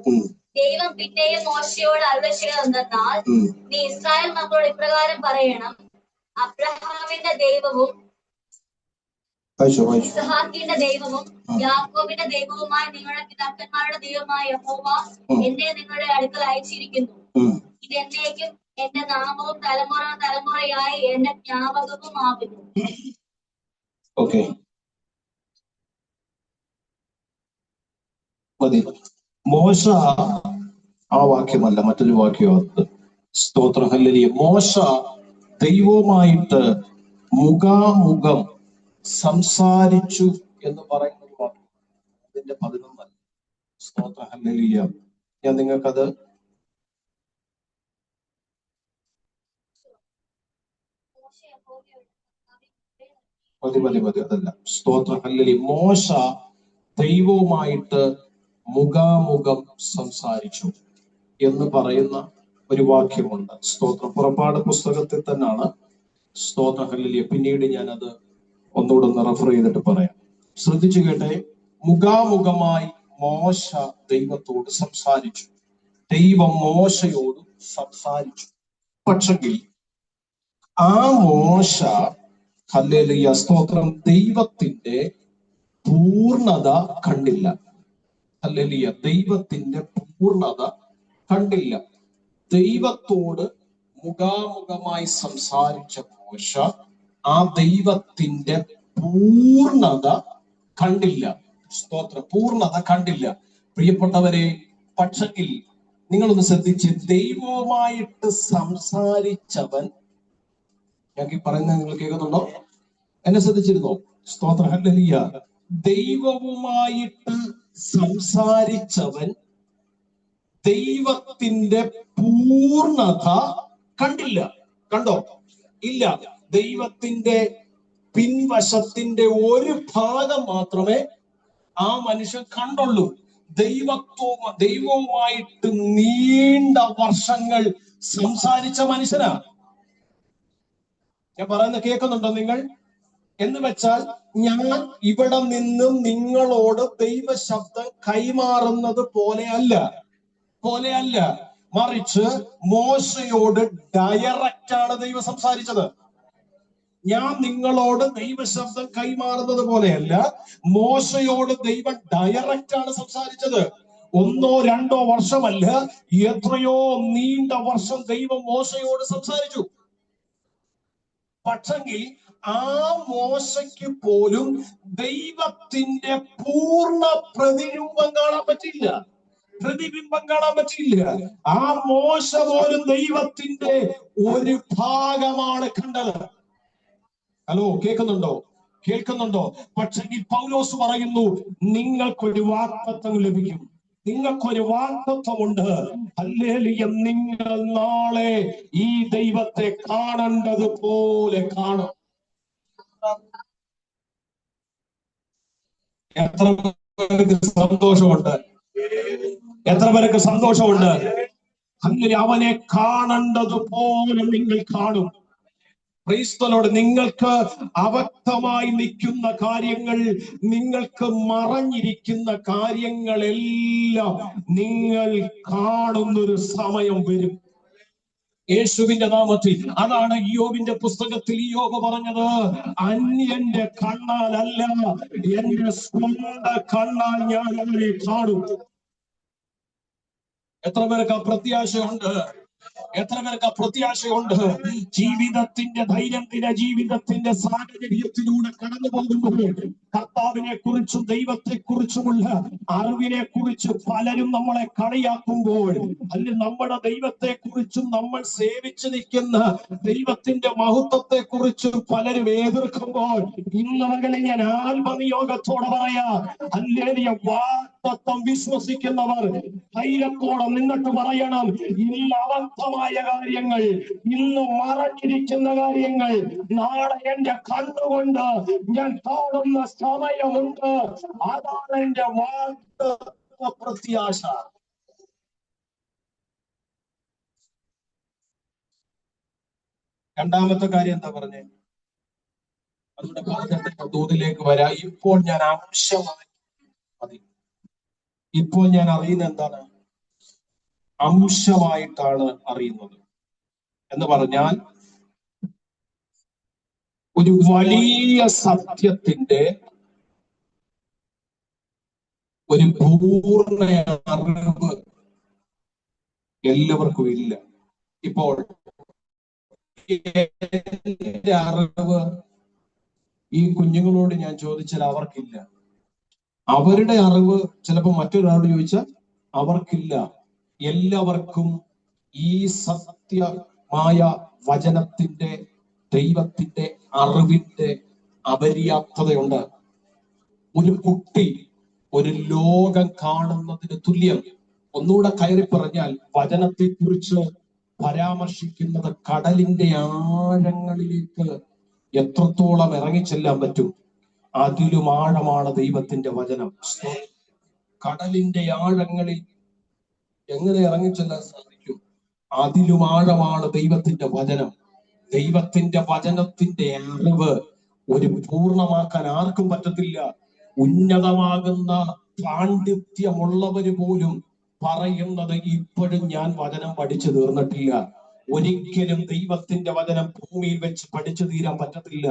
ദൈവം പിന്നെയും മോശയോട് അരുളി ചെയ്തതെന്നാൽ, നീ ഇസ്രായേൽ മക്കളോട് ഇപ്രകാരം പറയണം, അബ്രഹാമിന്റെ ദൈവവും ഇസ്ഹാക്കിന്റെ ദൈവവും യാക്കോബിന്റെ ദൈവവുമായ നിങ്ങളുടെ പിതാക്കന്മാരുടെ ദൈവമായ യഹോവ എന്നെ നിങ്ങളുടെ അടുക്കൽ അയച്ചിരിക്കുന്നു. ഇതെന്നേക്കും എന്റെ നാമവും തലമുറ തലമുറയായി എന്റെ ജ്ഞാപകവും ആകുന്നു. ഓക്കെ, മതി. മോശ ആ വാക്യമല്ല, മറ്റൊരു വാക്യമാണ്. സ്തോത്രം. ഹല്ലേലൂയ. മോശ ദൈവവുമായിട്ട് മുഖാമുഖം സംസാരിച്ചു എന്ന് പറയുന്ന ഒരു വാക്യം, അതിന്റെ 11. സ്തോത്രം. ഹല്ലേലൂയ. ഞാൻ നിങ്ങൾക്കത് മതി. അതല്ല. സ്തോത്രം. ഹല്ലേലൂയ. മോശ ദൈവവുമായിട്ട് മുഖാമുഖം സംസാരിച്ചു എന്ന് പറയുന്ന ഒരു വാക്യമുണ്ട്. സ്തോത്രം. പുറപ്പാട് പുസ്തകത്തിൽ തന്നെയാണ്. സ്തോത്ര ഹല്ലേലൂയ. പിന്നീട് ഞാനത് ഒന്നുകൂടെ ഒന്ന് റെഫർ ചെയ്തിട്ട് പറയാം. ശ്രദ്ധിച്ചു കേട്ടെ. മുഖാമുഖമായി മോശ ദൈവത്തോട് സംസാരിച്ചു. ദൈവം മോശയോട് സംസാരിച്ചു. പക്ഷെങ്കിൽ ആ മോശ, ഹല്ലേലൂയ സ്തോത്രം, ദൈവത്തിന്റെ പൂർണ്ണത കണ്ടില്ല. ഹല്ലേലൂയ. ദൈവത്തിന്റെ പൂർണ്ണത കണ്ടില്ല. ദൈവത്തോട് മുഖാമുഖമായി സംസാരിച്ച മോശ ആ ദൈവത്തിന്റെ പൂർണ്ണത കണ്ടില്ല. സ്തോത്രം. പൂർണ്ണത കണ്ടില്ല. പ്രിയപ്പെട്ടവരെ, പക്ഷെങ്കിൽ നിങ്ങളൊന്ന് ശ്രദ്ധിച്ച്, ദൈവവുമായിട്ട് സംസാരിച്ചവൻ, ഞങ്ങൾക്ക് ഈ പറയുന്നത് നിങ്ങൾ കേൾക്കുന്നുണ്ടോ? എന്നെ ശ്രദ്ധിച്ചിരുന്നോ? സ്തോത്ര ഹല്ലേലൂയ. ദൈവവുമായിട്ട് സംസാരിച്ചവൻ ദൈവത്തിന്റെ പൂർണ്ണത കണ്ടില്ല. കണ്ടോ? ഇല്ല. ദൈവത്തിന്റെ പിൻവശത്തിന്റെ ഒരു ഭാഗം മാത്രമേ ആ മനുഷ്യൻ കണ്ടുള്ളൂ. ദൈവവുമായിട്ട് നീണ്ട വർഷങ്ങൾ സംസാരിച്ച മനുഷ്യനാണ്. ഞാൻ പറയുന്നത് കേൾക്കുന്നുണ്ടോ നിങ്ങൾ? എന്ന് വെച്ചാൽ, ഞാൻ ഇവിടെ നിന്നും നിങ്ങളോട് ദൈവശബ്ദം കൈമാറുന്നത് പോലെയല്ല, മറിച്ച് മോശയോട് ഡയറക്റ്റ് ആണ് ദൈവം സംസാരിച്ചത്. ഞാൻ നിങ്ങളോട് ദൈവശബ്ദം കൈമാറുന്നത് പോലെയല്ല, മോശയോട് ദൈവം ഡയറക്റ്റ് ആണ് സംസാരിച്ചത്. 1 or 2 വർഷമല്ല, എത്രയോ നീണ്ട വർഷം ദൈവം മോശയോട് സംസാരിച്ചു. പക്ഷെങ്കിൽ ആ മോശയ്ക്ക് പോലും ദൈവത്തിന്റെ പൂർണ്ണ പ്രതിബിംബം കാണാൻ പറ്റില്ല. ആ മോശ പോലും ദൈവത്തിന്റെ ഒരു ഭാഗമാണ് കണ്ടത്. ഹലോ, കേൾക്കുന്നുണ്ടോ? പക്ഷെ ഈ പൗലോസ് പറയുന്നു, നിങ്ങൾക്കൊരു വാഗ്ദത്തം ലഭിക്കും. നിങ്ങൾക്കൊരു വാഗ്ദത്തമുണ്ട്. ഹല്ലേലൂയ. നിങ്ങൾ നാളെ ഈ ദൈവത്തെ കാണേണ്ടത് പോലെ കാണും. എത്ര പേർക്ക് സന്തോഷമുണ്ട്? അങ്ങനെ അവനെ കാണേണ്ടത് പോലെ നിങ്ങൾ കാണും. Price the Lord. നിങ്ങൾക്ക് അവക്തമായി നിൽക്കുന്ന കാര്യങ്ങൾ, നിങ്ങൾക്ക് മറഞ്ഞിരിക്കുന്ന കാര്യങ്ങളെല്ലാം നിങ്ങൾ കാണുന്നൊരു സമയം വരും, യേശുവിന്റെ നാമത്തിൽ. അതാണ് ഇയ്യോബിന്റെ പുസ്തകത്തിൽ ഇയ്യോബ് പറഞ്ഞത്, അന്യന്റെ കണ്ണാലല്ല, എന്റെ സ്വന്തം കണ്ണാൽ ഞാൻ അവനെ കാണും. എത്ര പേർക്ക് പ്രത്യാശയുണ്ട്? ജീവിതത്തിന്റെ ദൈനംദിന ജീവിതത്തിന്റെ സാഹചര്യത്തിലൂടെ കടന്നു പോകുമ്പോൾ കർത്താവിനെ കുറിച്ചും ദൈവത്തെ കുറിച്ചുമുള്ള അറിവിനെ കുറിച്ച് പലരും നമ്മളെ കളിയാക്കുമ്പോൾ, അല്ലെങ്കിൽ നമ്മുടെ ദൈവത്തെ കുറിച്ചും നമ്മൾ സേവിച്ചു നിൽക്കുന്ന ദൈവത്തിന്റെ മഹത്വത്തെ കുറിച്ചും പലരും എതിർക്കുമ്പോൾ, ഇന്നവകളെ ഞാൻ ആത്മനിയോഗത്തോടെ പറയാ, ഹല്ലേലൂയ, വാഗ്ദത്തം വിശ്വസിക്കുന്നവർ ധൈര്യത്തോടെ നിന്നിട്ട് പറയണം, ഇന്ന് അബദ്ധമായ കാര്യങ്ങൾ, ഇന്ന് മറഞ്ഞിരിക്കുന്ന കാര്യങ്ങൾ നാളെ എന്റെ കണ്ണുകൊണ്ട് ഞാൻ കാണുന്ന സമയമുണ്ട്. അതാണ് എന്റെ വാഗ്ദത്ത പ്രത്യാശ. രണ്ടാമത്തെ കാര്യം എന്താ പറഞ്ഞേ? അതുകൊണ്ട് 12 വരാം. ഇപ്പോൾ ഞാൻ അറിയുന്നത് എന്താണ്? അംശമായിട്ടാണ് അറിയുന്നത്. എന്ന് പറഞ്ഞാൽ, ഒരു വലിയ സത്യത്തിന്റെ ഒരു പൂർണ്ണ അറിവ് എല്ലാവർക്കും ഇല്ല. ഇപ്പോൾ എന്റെ അറിവ് ഈ കുഞ്ഞുങ്ങളോട് ഞാൻ ചോദിച്ചാൽ അവർക്കില്ല. അവരുടെ അറിവ് ചിലപ്പോൾ മറ്റൊരാളോട് ചോദിച്ചാൽ അവർക്കില്ല. എല്ലാവർക്കും ഈ സത്യമായ വചനത്തിന്റെ, ദൈവത്തിന്റെ അറിവിന്റെ അപര്യാപ്തതയുണ്ട്. ഒരു കുട്ടി ഒരു ലോകം കാണുന്നതിന് തുല്യം. ഒന്നുകൂടെ കയറി പറഞ്ഞാൽ, വചനത്തെ കുറിച്ച് പരാമർശിക്കുന്നത് കടലിന്റെ ആഴങ്ങളിലേക്ക് എത്രത്തോളം ഇറങ്ങിച്ചെല്ലാൻ പറ്റും, അതിലും ആഴമാണ് ദൈവത്തിന്റെ വചനം. കടലിന്റെ ആഴങ്ങളിൽ എങ്ങനെ ഇറങ്ങിച്ചെല്ലാൻ സാധിക്കും? അതിലും ആഴമാണ് ദൈവത്തിന്റെ വചനം. ദൈവത്തിന്റെ വചനത്തിന്റെ അറിവ് ഒരു പൂർണ്ണമാക്കാൻ ആർക്കും പറ്റത്തില്ല. ഉന്നതമാകുന്ന പാണ്ഡിത്യമുള്ളവര് പോലും പറയുന്നത് ഇപ്പോഴും ഞാൻ വചനം പഠിച്ചു തീർന്നിട്ടില്ല. ഒരിക്കലും ദൈവത്തിന്റെ വചനം ഭൂമിയിൽ വെച്ച് പഠിച്ചു തീരാൻ പറ്റത്തില്ല.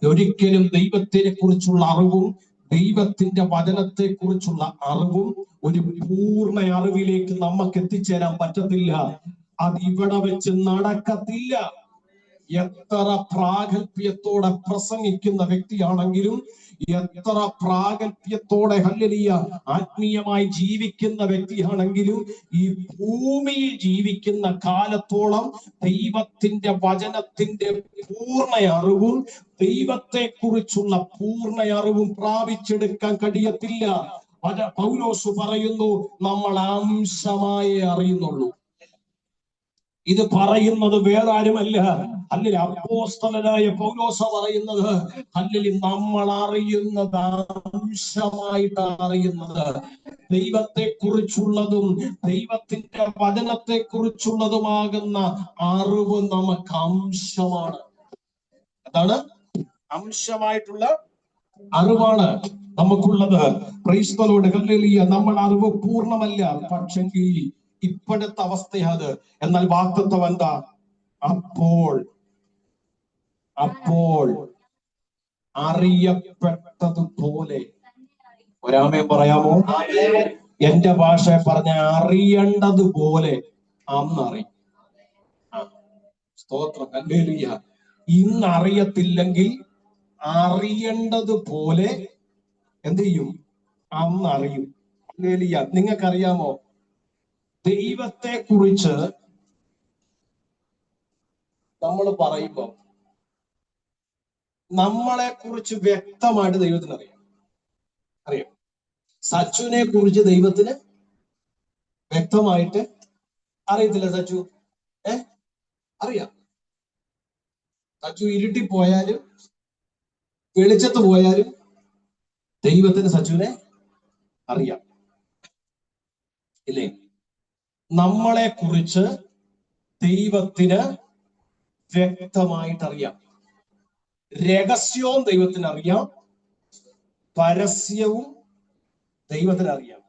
ഒരിക്കലും ദൈവത്തെ കുറിച്ചുള്ള അറിവും ദൈവത്തിന്റെ വചനത്തെ കുറിച്ചുള്ള അറിവും ഒരു പൂർണ്ണ അറിവിലേക്ക് നമുക്ക് എത്തിച്ചേരാൻ പറ്റത്തില്ല. അത് ഇവിടെ വെച്ച് നടക്കത്തില്ല. എത്ര പ്രാഗൽഭ്യത്തോടെ പ്രസംഗിക്കുന്ന വ്യക്തിയാണെങ്കിലും, എത്ര പ്രാഗൽഭ്യത്തോടെ ഹല്ലേലൂയ ആത്മീയമായി ജീവിക്കുന്ന വ്യക്തിയാണെങ്കിലും, ഈ ഭൂമിയിൽ ജീവിക്കുന്ന കാലത്തോളം ദൈവത്തിന്റെ വചനത്തിന്റെ പൂർണ്ണ അറിവും ദൈവത്തെ കുറിച്ചുള്ള പൂർണ്ണ അറിവും പ്രാപിച്ചെടുക്കാൻ കഴിയത്തില്ല. പൗലോസ് പറയുന്നു, നമ്മൾ അംശമായേ അറിയുന്നുള്ളൂ. ഇത് പറയുന്നത് വേറെ ആരുമല്ല, അല്ലെങ്കിൽ അപ്പോസ്തലനായ പൗലോസ പറയുന്നത്, അല്ലെങ്കിൽ നമ്മൾ അറിയുന്നത് അംശമായിട്ടാണ് അറിയുന്നത്. ദൈവത്തെ കുറിച്ചുള്ളതും ദൈവത്തിന്റെ വചനത്തെ കുറിച്ചുള്ളതുമാകുന്ന അറിവ് നമുക്ക് അംശമാണ്. അതാണ് അംശമായിട്ടുള്ള അറിവാണ് നമുക്കുള്ളത്. Price the lord, hallelujah. നമ്മൾ അറിവ് പൂർണ്ണമല്ല, പക്ഷെങ്കിൽ ഇപ്പോഴത്തെ അവസ്ഥയത്. എന്നാൽ വാഗ്ദത്തം എന്താ? അപ്പോൾ അറിയപ്പെട്ടതുപോലെ. ഒരാമേൻ പറയാമോ? എന്റെ ഭാഷ പറഞ്ഞ അറിയേണ്ടതുപോലെ അന്നറിയും. സ്തോത്രം, ഹല്ലേലൂയ. ഇന്ന് അറിയത്തില്ലെങ്കിൽ അറിയേണ്ടതുപോലെ എന്ത് ചെയ്യും? അന്നറിയും. ഹല്ലേലൂയ. നിങ്ങൾക്കറിയാമോ, ദൈവത്തെ കുറിച്ച് നമ്മൾ പറയുമ്പോൾ നമ്മളെ കുറിച്ച് വ്യക്തമായിട്ട് ദൈവത്തിന് അറിയാം. സച്ചുവിനെ കുറിച്ച് ദൈവത്തിന് വ്യക്തമായിട്ട് അറിയത്തില്ല. സച്ചു അറിയാം. സച്ചു ഇരുട്ടി പോയാലും വെളിച്ചത്ത് പോയാലും ദൈവത്തിന് സച്ചുവിനെ അറിയാം, ഇല്ലേ? നമ്മളെ കുറിച്ച് ദൈവത്തിന് വ്യക്തമായിട്ട് അറിയാം. രഹസ്യവും ദൈവത്തിന് അറിയാം, പരസ്യവും ദൈവത്തിന് അറിയാം.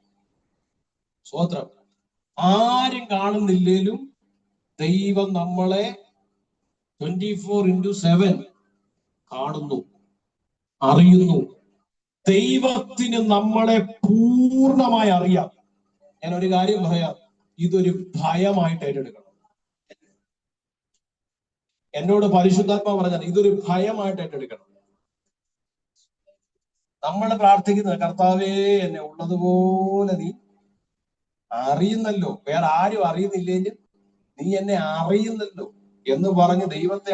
സ്തോത്രം. ആരും കാണുന്നില്ലേലും ദൈവം നമ്മളെ 24/7 കാണുന്നു, അറിയുന്നു. ദൈവത്തിന് നമ്മളെ പൂർണ്ണമായി അറിയാം. ഞാൻ ഒരു കാര്യം പറയാം, ഇതൊരു ഭയമായിട്ട് ഏറ്റെടുക്കണം. എന്നോട് പരിശുദ്ധാത്മാവ് പറഞ്ഞത് ഇതൊരു ഭയമായിട്ട് ഏറ്റെടുക്കണം. നമ്മൾ പ്രാർത്ഥിക്കുന്നത്, കർത്താവേ എന്നെ ഉള്ളതുപോലെ നീ അറിയുന്നല്ലോ, വേറെ ആരും അറിയുന്നില്ലേലും നീ എന്നെ അറിയുന്നല്ലോ എന്ന് പറഞ്ഞ് ദൈവത്തെ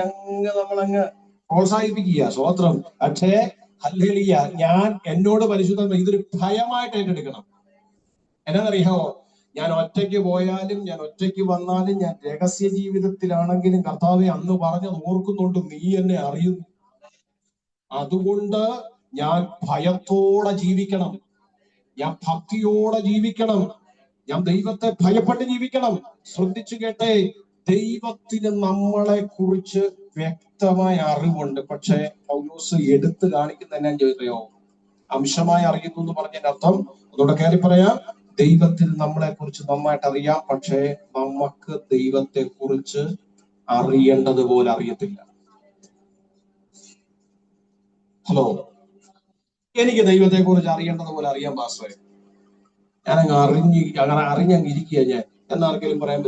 നമ്മളങ്ങ് പ്രോത്സാഹിപ്പിക്കുക. സ്തോത്രം. പക്ഷേ ഹല്ലേലൂയ, എന്നോട് പരിശുദ്ധ ഇതൊരു ഭയമായിട്ട് ഏറ്റെടുക്കണം. എന്നാന്നറിയാമോ? ഞാൻ ഒറ്റയ്ക്ക് പോയാലും ഞാൻ ഒറ്റയ്ക്ക് വന്നാലും ഞാൻ രഹസ്യ ജീവിതത്തിലാണെങ്കിലും കർത്താവെ അന്ന് പറഞ്ഞത് ഓർക്കുന്നുണ്ട്, നീ എന്നെ അറിയുന്നു. അതുകൊണ്ട് ഞാൻ ഭയത്തോടെ ജീവിക്കണം, ഞാൻ ഭക്തിയോടെ ജീവിക്കണം, ഞാൻ ദൈവത്തെ ഭയപ്പെട്ട് ജീവിക്കണം. ശ്രദ്ധിച്ചു കേട്ടെ, ദൈവത്തിന് നമ്മളെ കുറിച്ച് വ്യക്തമായ അറിവുണ്ട്. പക്ഷെ പൗലോസ് എടുത്തു കാണിക്കുന്ന എന്നാ ചോദിച്ചോ? അംശമായി അറിയുന്നു എന്ന് പറഞ്ഞതിന്റെ അർത്ഥം അതോടെ കയറി പറയാം, ദൈവത്തിന് നമ്മളെ കുറിച്ച് നന്നായിട്ട് അറിയാം, പക്ഷെ നമുക്ക് ദൈവത്തെ കുറിച്ച് അറിയേണ്ടതുപോലെ അറിയത്തില്ല. ഹലോ, എനിക്ക് ദൈവത്തെ കുറിച്ച് അറിയേണ്ടതുപോലെ അറിയാൻ പാസ്റ്ററെ, ഞാനങ്ങ് അറിഞ്ഞങ്ങ് ഇരിക്കുക ഞാൻ എന്നാർക്കെങ്കിലും പറയാൻ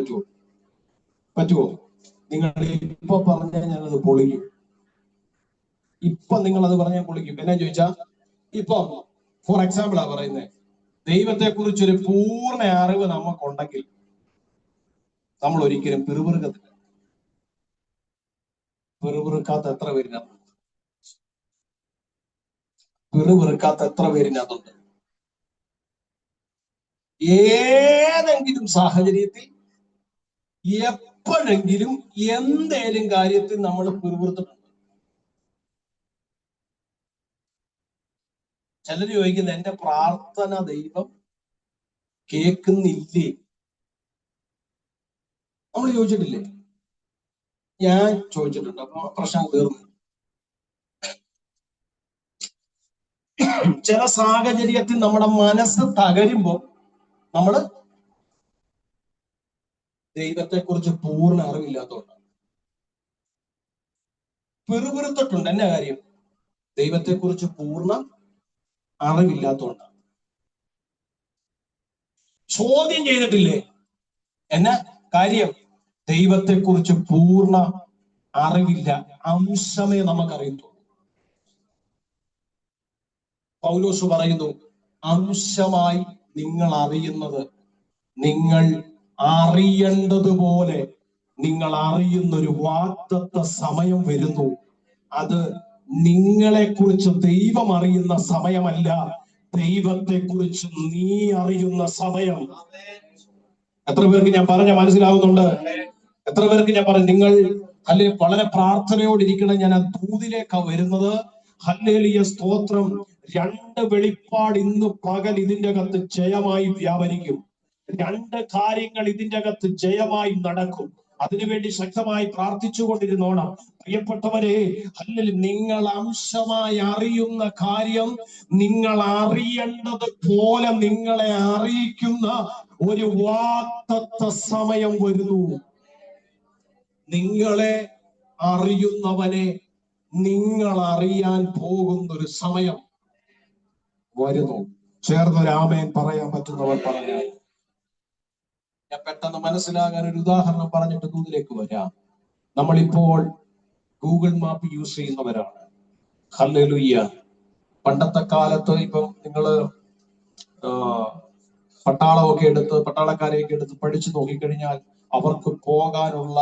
പറ്റുമോ? നിങ്ങൾ ഇപ്പൊ പറഞ്ഞാൽ ഞാനത് പൊളിക്കും. ഇപ്പൊ നിങ്ങൾ അത് പറഞ്ഞാൽ പൊളിക്കും. എന്നാ ചോദിച്ചാ, ഇപ്പൊ ഫോർ എക്സാമ്പിൾ ആ പറയുന്നത്, ദൈവത്തെ കുറിച്ചൊരു പൂർണ്ണ അറിവ് നമുക്കുണ്ടെങ്കിൽ നമ്മൾ ഒരിക്കലും പിറുപിറുക്കത്തില്ല. പിറുപിറുക്കാത്ത എത്ര പേരിനകത്തുണ്ട്? ഏതെങ്കിലും സാഹചര്യത്തിൽ എപ്പോഴെങ്കിലും എന്തേലും കാര്യത്തിൽ നമ്മൾ പിറുപിറുത്തിട്ടുണ്ട്. ചിലർ ചോദിക്കുന്നത്, എന്റെ പ്രാർത്ഥന ദൈവം കേൾക്കുന്നില്ലേ? നമ്മൾ ചോദിച്ചിട്ടില്ലേ? ഞാൻ ചോദിച്ചിട്ടുണ്ട്. അപ്പൊ പ്രശ്നം തീർന്നു. ചില സാഹചര്യത്തിൽ നമ്മുടെ മനസ്സ് തകരുമ്പോ നമ്മള് ദൈവത്തെക്കുറിച്ച് പൂർണ്ണ അറിവില്ലാത്തതുകൊണ്ടാണ്. പിറുപിറുത്തിട്ടുണ്ട്. എന്നാ കാര്യം? ദൈവത്തെക്കുറിച്ച് പൂർണ്ണ അറിവില്ലാത്തതുകൊണ്ടാണ്. ചോദ്യം ചെയ്തിട്ടില്ലേ? എന്നാ കാര്യം? ദൈവത്തെക്കുറിച്ച് പൂർണ്ണ അറിവില്ല, അംശമേ നമുക്കറിയത്തുള്ളൂ. പൗലോസ് പറയുന്നു, അംശമായി നിങ്ങൾ അറിയുന്നത് നിങ്ങൾ അറിയേണ്ടതുപോലെ നിങ്ങൾ അറിയുന്നൊരു വാഗ്ദത്ത സമയം വരുന്നു. അത് നിങ്ങളെ കുറിച്ച് ദൈവം അറിയുന്ന സമയമല്ല, ദൈവത്തെ കുറിച്ച് നീ അറിയുന്ന സമയം. എത്ര പേർക്ക് ഞാൻ പറഞ്ഞ മനസ്സിലാവുന്നുണ്ട്? എത്ര പേർക്ക് ഞാൻ പറഞ്ഞു? നിങ്ങൾ അല്ലെ വളരെ പ്രാർത്ഥനയോടിരിക്കണം. ഞാൻ ആ ദൂതിലേക്കാ വരുന്നത്. ഹല്ലേലൂയ, സ്തോത്രം. 2 വെളിപ്പാട് ഇന്ന് പകൽ ഇതിന്റെ അകത്ത് ജയമായി വ്യാപരിക്കും. 2 കാര്യങ്ങൾ ഇതിന്റെ അകത്ത് ജയമായി നടക്കും. അതിനുവേണ്ടി ശക്തമായി പ്രാർത്ഥിച്ചുകൊണ്ടിരുന്നോണം. പ്രിയപ്പെട്ടവരെ, അല്ലെങ്കിൽ നിങ്ങൾ അംശമായി അറിയുന്ന കാര്യം നിങ്ങൾ അറിയേണ്ടത് പോലെ നിങ്ങളെ അറിയിക്കുന്ന ഒരു വാഗ്ദത്ത സമയം വരുന്നു. നിങ്ങളെ അറിയുന്നവനെ നിങ്ങൾ അറിയാൻ പോകുന്നൊരു സമയം വരുന്നു. ചേർന്നൊരു ആമേൻ പറയാൻ പറ്റുന്നവർ പറഞ്ഞാൽ. ഞാൻ പെട്ടെന്ന് മനസ്സിലാകാൻ ഒരു ഉദാഹരണം പറഞ്ഞിട്ട് ദൂതിലേക്ക് വരാം. നമ്മളിപ്പോൾ ഗൂഗിൾ മാപ്പ് യൂസ് ചെയ്യുന്നവരാണ്. ഹല്ലേലൂയ. പണ്ടത്തെ കാലത്ത് ഇപ്പം നിങ്ങള് പട്ടാളമൊക്കെ എടുത്ത് പട്ടാളക്കാരെയൊക്കെ എടുത്ത് പഠിച്ചു നോക്കിക്കഴിഞ്ഞാൽ അവർക്ക് പോകാനുള്ള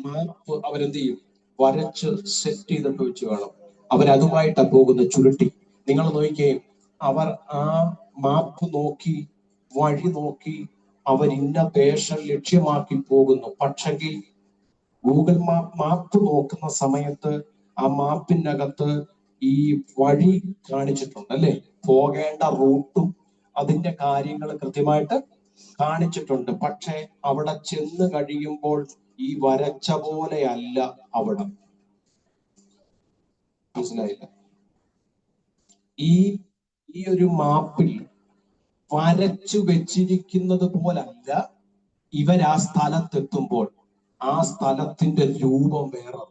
മാപ്പ് അവരെന്ത് ചെയ്യും? വരച്ച് സെറ്റ് ചെയ്തിട്ട് വെച്ച് വേണം. അവരതുമായിട്ടാണ് പോകുന്ന ചുരുട്ടി. നിങ്ങൾ നോക്കിക്കുകയും അവർ ആ മാപ്പ് നോക്കി വഴി നോക്കി അവർ ഇന്ന ദേശം ലക്ഷ്യമാക്കി പോകുന്നു. പക്ഷെങ്കിൽ ഗൂഗിൾ മാപ്പ് നോക്കുന്ന സമയത്ത് ആ മാപ്പിന്റെ അകത്ത് ഈ വഴി കാണിച്ചിട്ടുണ്ട്, അല്ലെ? പോകേണ്ട റൂട്ടും അതിന്റെ കാര്യങ്ങൾ കൃത്യമായിട്ട് കാണിച്ചിട്ടുണ്ട്. പക്ഷെ അവിടെ ചെന്ന് കഴിയുമ്പോൾ ഈ വരച്ച പോലെ അല്ല അവിടെ. മനസ്സിലായില്ല? ഈ ഒരു മാപ്പിൽ വരച്ചു വെച്ചിരിക്കുന്നത് പോലല്ല ഇവർ ആ സ്ഥലത്തെത്തുമ്പോൾ ആ സ്ഥലത്തിന്റെ രൂപം വേറെ.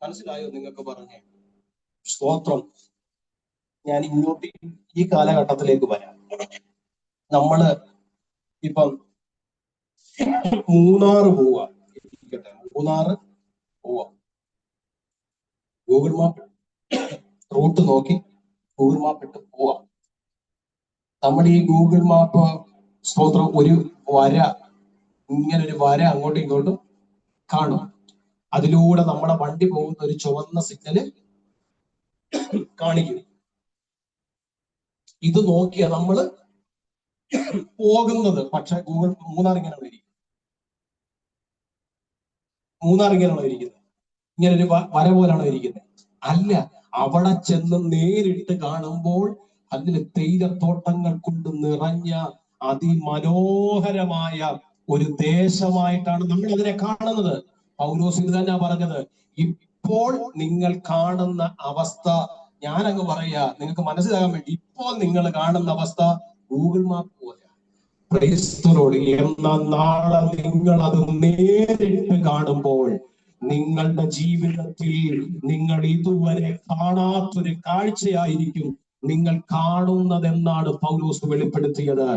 മനസ്സിലായോ നിങ്ങൾക്ക്? പറഞ്ഞേ സ്തോത്രം. ഞാൻ ഇങ്ങോട്ട് ഈ കാലഘട്ടത്തിലേക്ക് വരാം. നമ്മള് ഇപ്പം മൂന്നാറ് പോവാ, മൂന്നാറ് പോവാ. ഗൂഗിൾ മാപ്പ് റൂട്ട് നോക്കി ഗൂഗിൾ മാപ്പ് ഇട്ട് പോവാ. നമ്മൾ ഈ ഗൂഗിൾ മാപ്പ് സ്തോത്രം ഒരു വര, ഇങ്ങനെ ഒരു വര അങ്ങോട്ടും ഇങ്ങോട്ടും കാണും. അതിലൂടെ നമ്മുടെ വണ്ടി പോകുന്ന ഒരു ചുവന്ന സിഗ്നല് കാണിക്കും. ഇത് നോക്കിയാ നമ്മള് പോകുന്നത്. പക്ഷെ ഗൂഗിൾ മൂന്നാർ ഇങ്ങനെയാണ് ഇരിക്കുന്നത്. ഇങ്ങനെ ഒരു വര പോലാണോ ഇരിക്കുന്നത്? അല്ല. അവിടെ ചെന്ന് നേരിട്ട് കാണുമ്പോൾ അതിന് തേയിലത്തോട്ടങ്ങൾ കൊണ്ട് നിറഞ്ഞ അതിമനോഹരമായ ഒരു ദേശമായിട്ടാണ് നമ്മൾ അതിനെ കാണുന്നത്. പൗലോസ് ഇത് തന്നെ പറഞ്ഞത്. ഇപ്പോൾ നിങ്ങൾ കാണുന്ന അവസ്ഥ, ഞാനങ്ങ് പറയാ നിങ്ങൾക്ക് മനസ്സിലാകാൻ വേണ്ടി, ഇപ്പോൾ നിങ്ങൾ കാണുന്ന അവസ്ഥ ഗൂഗിൾ മാപ്പ് പോലെ. ക്രൈസ്തവരോട് എന്നാൽ നാളെ നിങ്ങൾ അത് നേരിട്ട് കാണുമ്പോൾ നിങ്ങളുടെ ജീവിതത്തിൽ നിങ്ങൾ ഇതുവരെ കാണാത്തൊരു കാഴ്ചയായിരിക്കും നിങ്ങൾ കാണുന്നത് എന്നാണ് പൗലോസ് വെളിപ്പെടുത്തിയത്.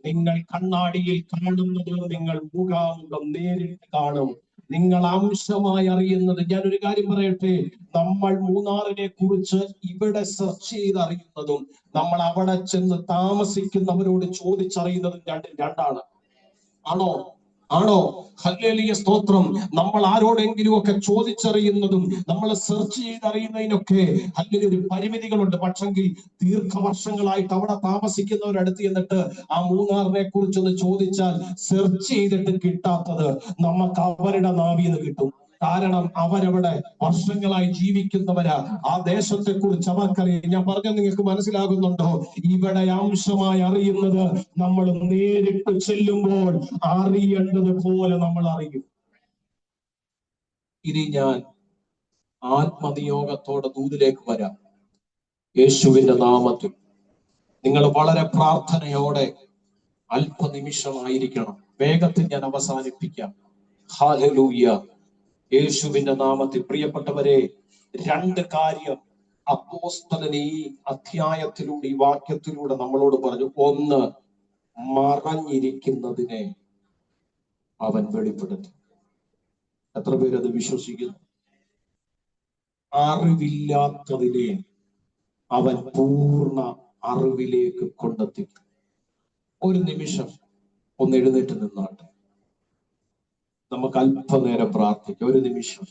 നിങ്ങൾ കണ്ണാടിയിൽ കാണുന്നത് നിങ്ങൾ മുഖാമുഖം നേരിട്ട് കാണും. നിങ്ങൾ അംശമായി അറിയുന്നത്. ഞാനൊരു കാര്യം പറയട്ടെ, നമ്മൾ മൂന്നാറിനെ കുറിച്ച് ഇവിടെ സെർച്ച് ചെയ്ത് അറിയുന്നതും നമ്മൾ അവിടെ ചെന്ന് താമസിക്കുന്നവരോട് ചോദിച്ചറിയുന്നതും രണ്ടാണ്. ആണോ? ഹല്ലേലൂയ, സ്തോത്രം. നമ്മൾ ആരോടെങ്കിലും ഒക്കെ ചോദിച്ചറിയുന്നതും നമ്മൾ സെർച്ച് ചെയ്തറിയുന്നതിനൊക്കെ ഹല്ലേലൂയ ഒരു പരിമിതികളുണ്ട്. പക്ഷെങ്കിൽ ദീർഘവർഷങ്ങളായിട്ട് അവിടെ താമസിക്കുന്നവരടുത്ത് എന്നിട്ട് ആ മൂന്നാറിനെ കുറിച്ചൊന്ന് ചോദിച്ചാൽ സെർച്ച് ചെയ്തിട്ട് കിട്ടാത്തത് നമുക്ക് അവരുടെ നാവിന്ന് കിട്ടും. കാരണം അവരവിടെ വർഷങ്ങളായി ജീവിക്കുന്നവരാ. ആ ദേശത്തെ കുറിച്ച് അവർക്കറിയാം. ഞാൻ പറഞ്ഞ നിങ്ങൾക്ക് മനസ്സിലാകുന്നുണ്ടോ? ഇവിടെ അംശമായി അറിയുന്നത് നമ്മൾ നേരിട്ട് ചെല്ലുമ്പോൾ അറിയേണ്ടത് പോലെ നമ്മൾ അറിയും. ഇനി ഞാൻ ആത്മനിയോഗത്തോടെ ദൂതിലേക്ക് വരാം. യേശുവിന്റെ നാമത്തിൽ നിങ്ങൾ വളരെ പ്രാർത്ഥനയോടെ അല്പനിമിഷമായിരിക്കണം. വേഗത്തിൽ ഞാൻ അവസാനിപ്പിക്കാം. ഹല്ലേലൂയ. യേശുവിന്റെ നാമത്തിൽ പ്രിയപ്പെട്ടവരെ, രണ്ട് കാര്യം അപ്പോസ്തലൻ ഈ അധ്യായത്തിലൂടെ, ഈ വാക്യത്തിലൂടെ നമ്മളോട് പറഞ്ഞു. ഒന്ന്, മറഞ്ഞിരിക്കുന്നതിനെ അവൻ വെളിപ്പെടുത്തി. എത്ര പേരത് വിശ്വസിക്കുന്നു? അറിവില്ലാത്തതിനെ അവൻ പൂർണ്ണ അറിവിലേക്ക് കൊണ്ടെത്തിക്കും. ഒരു നിമിഷം ഒന്ന് എഴുന്നേറ്റ് നിന്നാട്ടെ. നമുക്ക് അല്പനേരം പ്രാർത്ഥിക്കാം. ഒരു നിമിഷം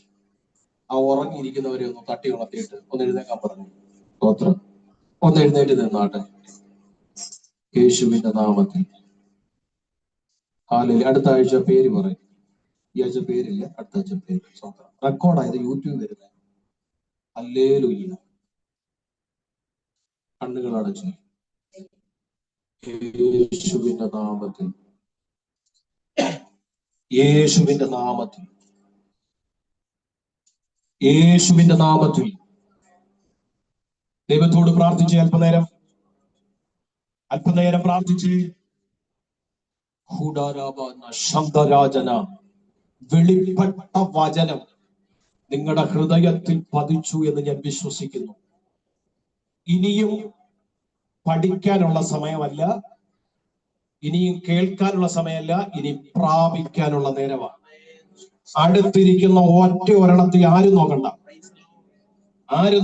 ആ ഉറങ്ങിയിരിക്കുന്നവരെ ഒന്ന് തട്ടി ഉണർത്തിയിട്ട് ഒന്ന് എഴുന്നേക്കാൻ പറഞ്ഞു. സ്തോത്രം. ഒന്ന് എഴുന്നേറ്റ് നിന്നാട്ടെ യേശുവിന്റെ നാമത്തിൽ. അടുത്ത ആഴ്ച പേര് പറയും. ഈ ആഴ്ച പേരില്ല, അടുത്ത ആഴ്ച പേര്. സ്തോത്രം. റെക്കോർഡായത് യൂട്യൂബ് വരുന്നത്. ഹല്ലേലൂയ. കണ്ണുകൾ അടച്ചു. യേശുവിന്റെ നാമത്തിൽ, യേശുവിന്റെ നാമത്തിൽ, യേശുവിന്റെ നാമത്തിൽ ദൈവത്തോട് പ്രാർത്ഥിച്ച് അല്പനേരം പ്രാർത്ഥിച്ച് ശബ്ദരാജന വെളിപ്പെട്ട വചനം നിങ്ങളുടെ ഹൃദയത്തിൽ പതിച്ചു എന്ന് ഞാൻ വിശ്വസിക്കുന്നു. ഇനിയും പഠിക്കാനുള്ള സമയമല്ല, ഇനിയും കേൾക്കാനുള്ള സമയമല്ല, ഇനി പ്രാപിക്കാനുള്ള നേരമാണ്. അടുത്തിരിക്കുന്ന ഒറ്റ ഒരെണ്ണത്തിൽ ആരും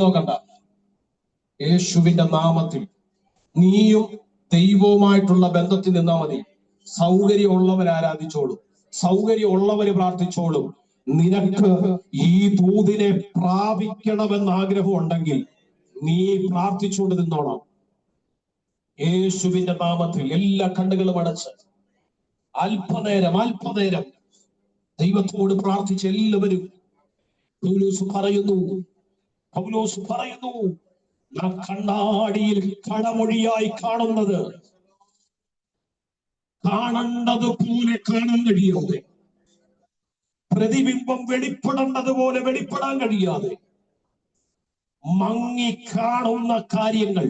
നോക്കണ്ട. യേശുവിന്റെ നാമത്തിൽ നീയും ദൈവവുമായിട്ടുള്ള ബന്ധത്തിൽ നിന്നാ മതി. സൗകര്യമുള്ളവർ ആരാധിച്ചോളും, സൗകര്യമുള്ളവര് പ്രാർത്ഥിച്ചോളും. നിനക്ക് ഈ ദൂതിനെ പ്രാപിക്കണമെന്ന് ആഗ്രഹം ഉണ്ടെങ്കിൽ നീ പ്രാർത്ഥിച്ചുകൊണ്ട് നിന്നോളാം. യേശുവിന്റെ നാമത്തിൽ എല്ലാ കണ്ണുകളും അടച്ച് അല്പനേരം ദൈവത്തോട് പ്രാർത്ഥിച്ച് എല്ലാവരും. പൗലോസ് പറയുന്നു, ഞാൻ കണ്ണാടിയിൽ കടമൊഴിയായി കാണുന്നത് കാണേണ്ടത് പോലെ കാണാൻ കഴിയാതെ, പ്രതിബിംബം വെളിപ്പെടേണ്ടത് പോലെ വെളിപ്പെടാൻ കഴിയാതെ മങ്ങിക്കാണുന്ന കാര്യങ്ങൾ,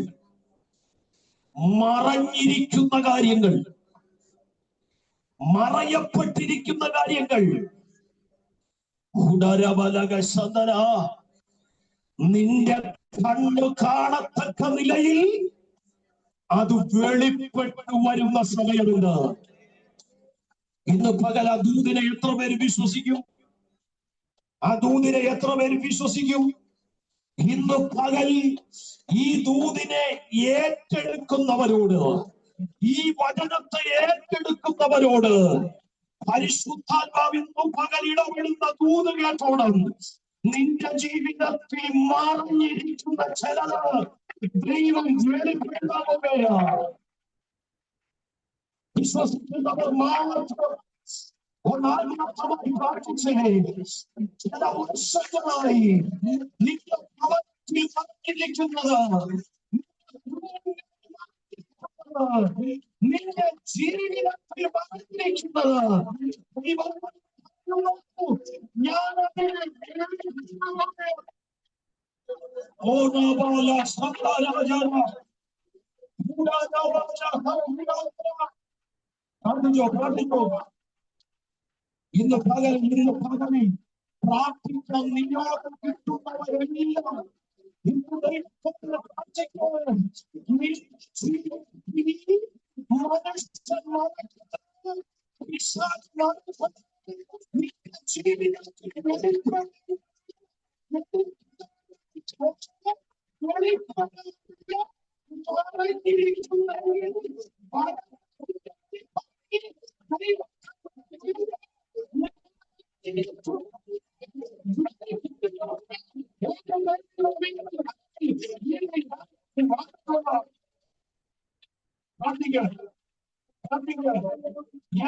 മറഞ്ഞിരിക്കുന്ന കാര്യങ്ങൾ, മറയപ്പെട്ടിരിക്കുന്ന കാര്യങ്ങൾ നിന്റെ കണ്ണു കാണത്തക്ക നിലയിൽ അത് വെളിപ്പെട്ടു വരുന്ന സമയമുണ്ട്. ഇന്ന് പകൽ ആ ദൂതിനെ എത്ര പേര് വിശ്വസിക്കും? ഇന്ന് പകൽ ഈ ദൂതിനെ ഏറ്റെടുക്കുന്നവരോട്, ഈ വചനത്തെ ഏറ്റെടുക്കുന്നവരോട് പരിശുദ്ധാത്മാവ് ഇന്നും പകൽ ഇടപെടുന്ന ദൂത് കേട്ടോണം. നിന്റെ ജീവിതത്തിൽ മറഞ്ഞിരിക്കുന്ന ചിലത് ദൈവം വെളിപ്പെടുത്താൻ പോവുകയാണ്. വിശ്വസിക്കുന്നവർ മാത്രം ഒന്നാത്മാർത്ഥമായി പ്രാർത്ഥിച്ചേ. ചില വർഷങ്ങളായി നിന്റെ പ്രവൃത്തി മറഞ്ഞിരിക്കുന്നത്, നിന്റെ ജീവിതത്തിൽ മറഞ്ഞിരിക്കുന്നത് ഞാൻ ഇന്ന് പകലിൽ പ്രാർത്ഥിക്കാൻ നിയോഗം കിട്ടുന്നവരെല്ലാം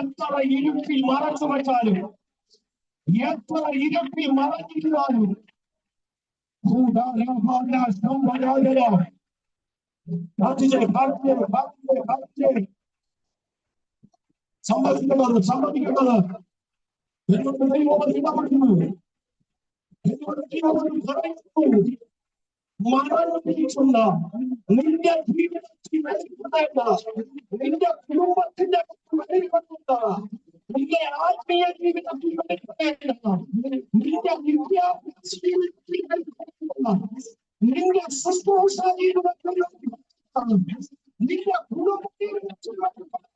എത്ര ഇരുട്ടിൽ മറച്ചു വെച്ചാലും എത്ര ഇരട്ടി മറഞ്ഞിരുന്നാലും സമ്മതിക്കേണ്ടത് സമ്മതിക്കേണ്ടത് എന്നോട് ദൈവം ഇടപെടുന്നു. എന്നോട് ദൈവം പറയുന്നു, മറന്നിരിക്കുന്ന നിന്റെ ജീവിതത്തിൽ വെളിപ്പെടേണ്ട, നിന്റെ കുടുംബത്തിന്റെ വെളിപ്പെടേണ്ട, നിന്റെ ആത്മീയ ജീവിതത്തിൽ വെളിപ്പെടേണ്ട, നിന്റെ വിദ്യാഭ്യാസ ജീവിതത്തിൽ വെളിപ്പെടേണ്ട, നിന്റെ ശുശ്രൂഷ ജീവിതത്തിൽ വെളിപ്പെടേണ്ട, നിന്റെ കുടുംബ ജീവിതത്തിൽ വെളിപ്പെടേണ്ട,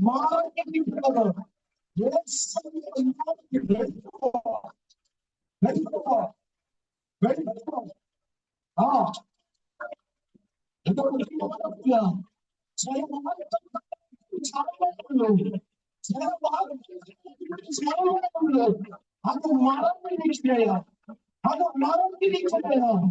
മാറാതിരിക്കുന്നത് അത് മറന്നിരിക്കുകയാണ്. അത് മറന്നിരിക്കുകയാണ്.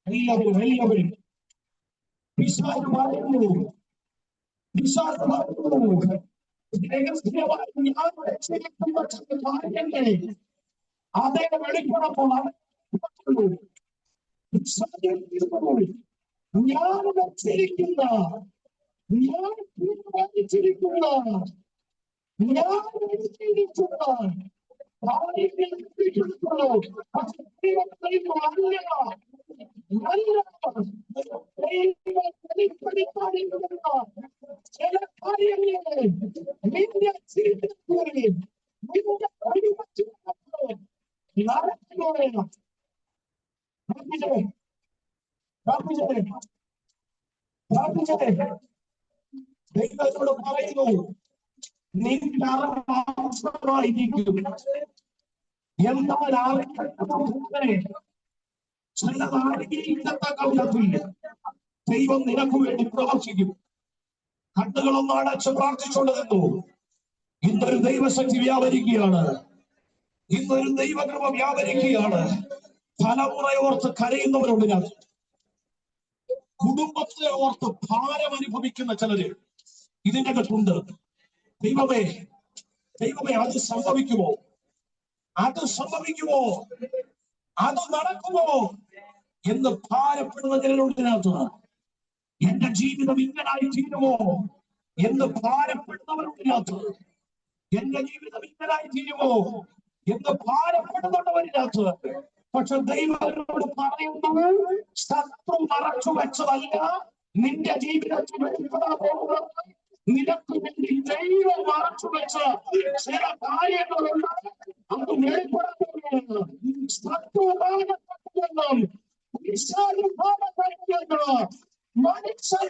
എല്ലാവരും പിശാച് പറയുന്നു, അതേ വെളിപ്പെടുമ്പോൾ ഞാൻ വെച്ചിരിക്കുന്ന, ഞാൻ തീരുമാനിച്ചിരിക്കുന്ന, ഞാൻ വെച്ചിരിക്കുന്ന ചില കാര്യങ്ങളെ നിന്റെ ജീവിതത്തിൽ നിന്റെ നടക്കുകയാണ്. ദൈവത്തോട് പറയുന്നു, നിന്റെ അവസരമായിരിക്കും. എന്നാൽ ചിലത് ആഗ്രഹിക്കത്തക്ക വിധത്തിൽ ദൈവം നിനക്ക് വേണ്ടി പ്രവർത്തിക്കും. കണ്ണുകളൊന്നും അടച്ച് പ്രാർത്ഥിച്ചുകൊണ്ട് നിന്നു. ഇന്നൊരു ദൈവശക്തി വ്യാപരിക്കുകയാണ്. ഇന്നൊരു ദൈവകൃപ വ്യാപരിക്കുകയാണ്. തലമുറയോർത്ത് കരയുന്നവരുണ്ട്. ഞാൻ കുടുംബത്തെ ഓർത്ത് ഭാരം അനുഭവിക്കുന്ന ചിലര് ഇതിന്റെ അകത്തുണ്ട്. ദൈവമേ, ദൈവമേ, അത് സംഭവിക്കുമോ? അത് സംഭവിക്കുമോ? അത് നടക്കുമോ എന്ന് ഭാരപ്പെടുന്ന ചിലരുണ്ട്. എന്റെ ജീവിതം ഇങ്ങനായി തീരുമോ എന്ന് ഭാരപ്പെടുന്നവരുണ്ട്. എന്റെ ജീവിതം ഇങ്ങനായി തീരുമോ എന്ന് ഭാരപ്പെടുന്നവരിനകത്ത്. പക്ഷെ ദൈവത്തോട് പറയുന്നത്, ശത്രു മറച്ചു വെച്ചതല്ല നിന്റെ ജീവിതത്തിൽ വെളിപ്പെടാൻ പോകുന്നത്. നിനക്ക് വേണ്ടി ദൈവം മറച്ചു വെച്ച ചില കാര്യങ്ങളുണ്ട്. അത് വെളിപ്പെടാൻ പോകുകയാണ്. ശത്രു ഭാഗത്തെന്നും മനുഷ്യർ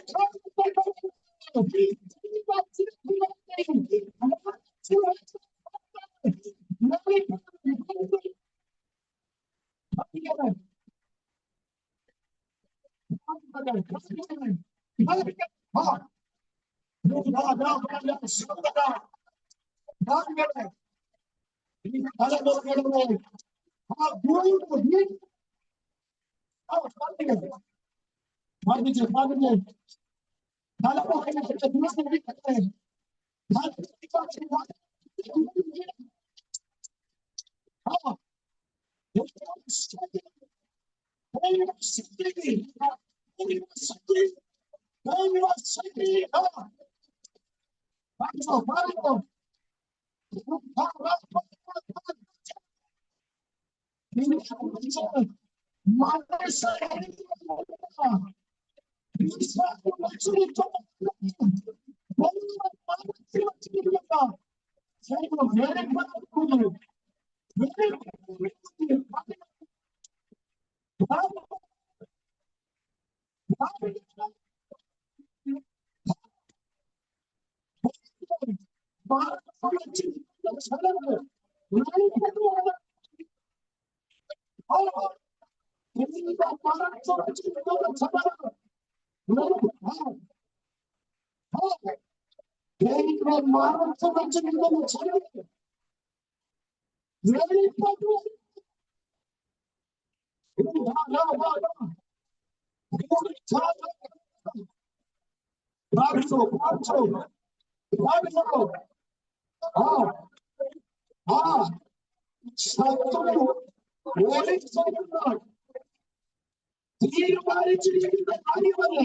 തീരുമാനിച്ചിരിക്കുന്ന കാര്യമല്ല,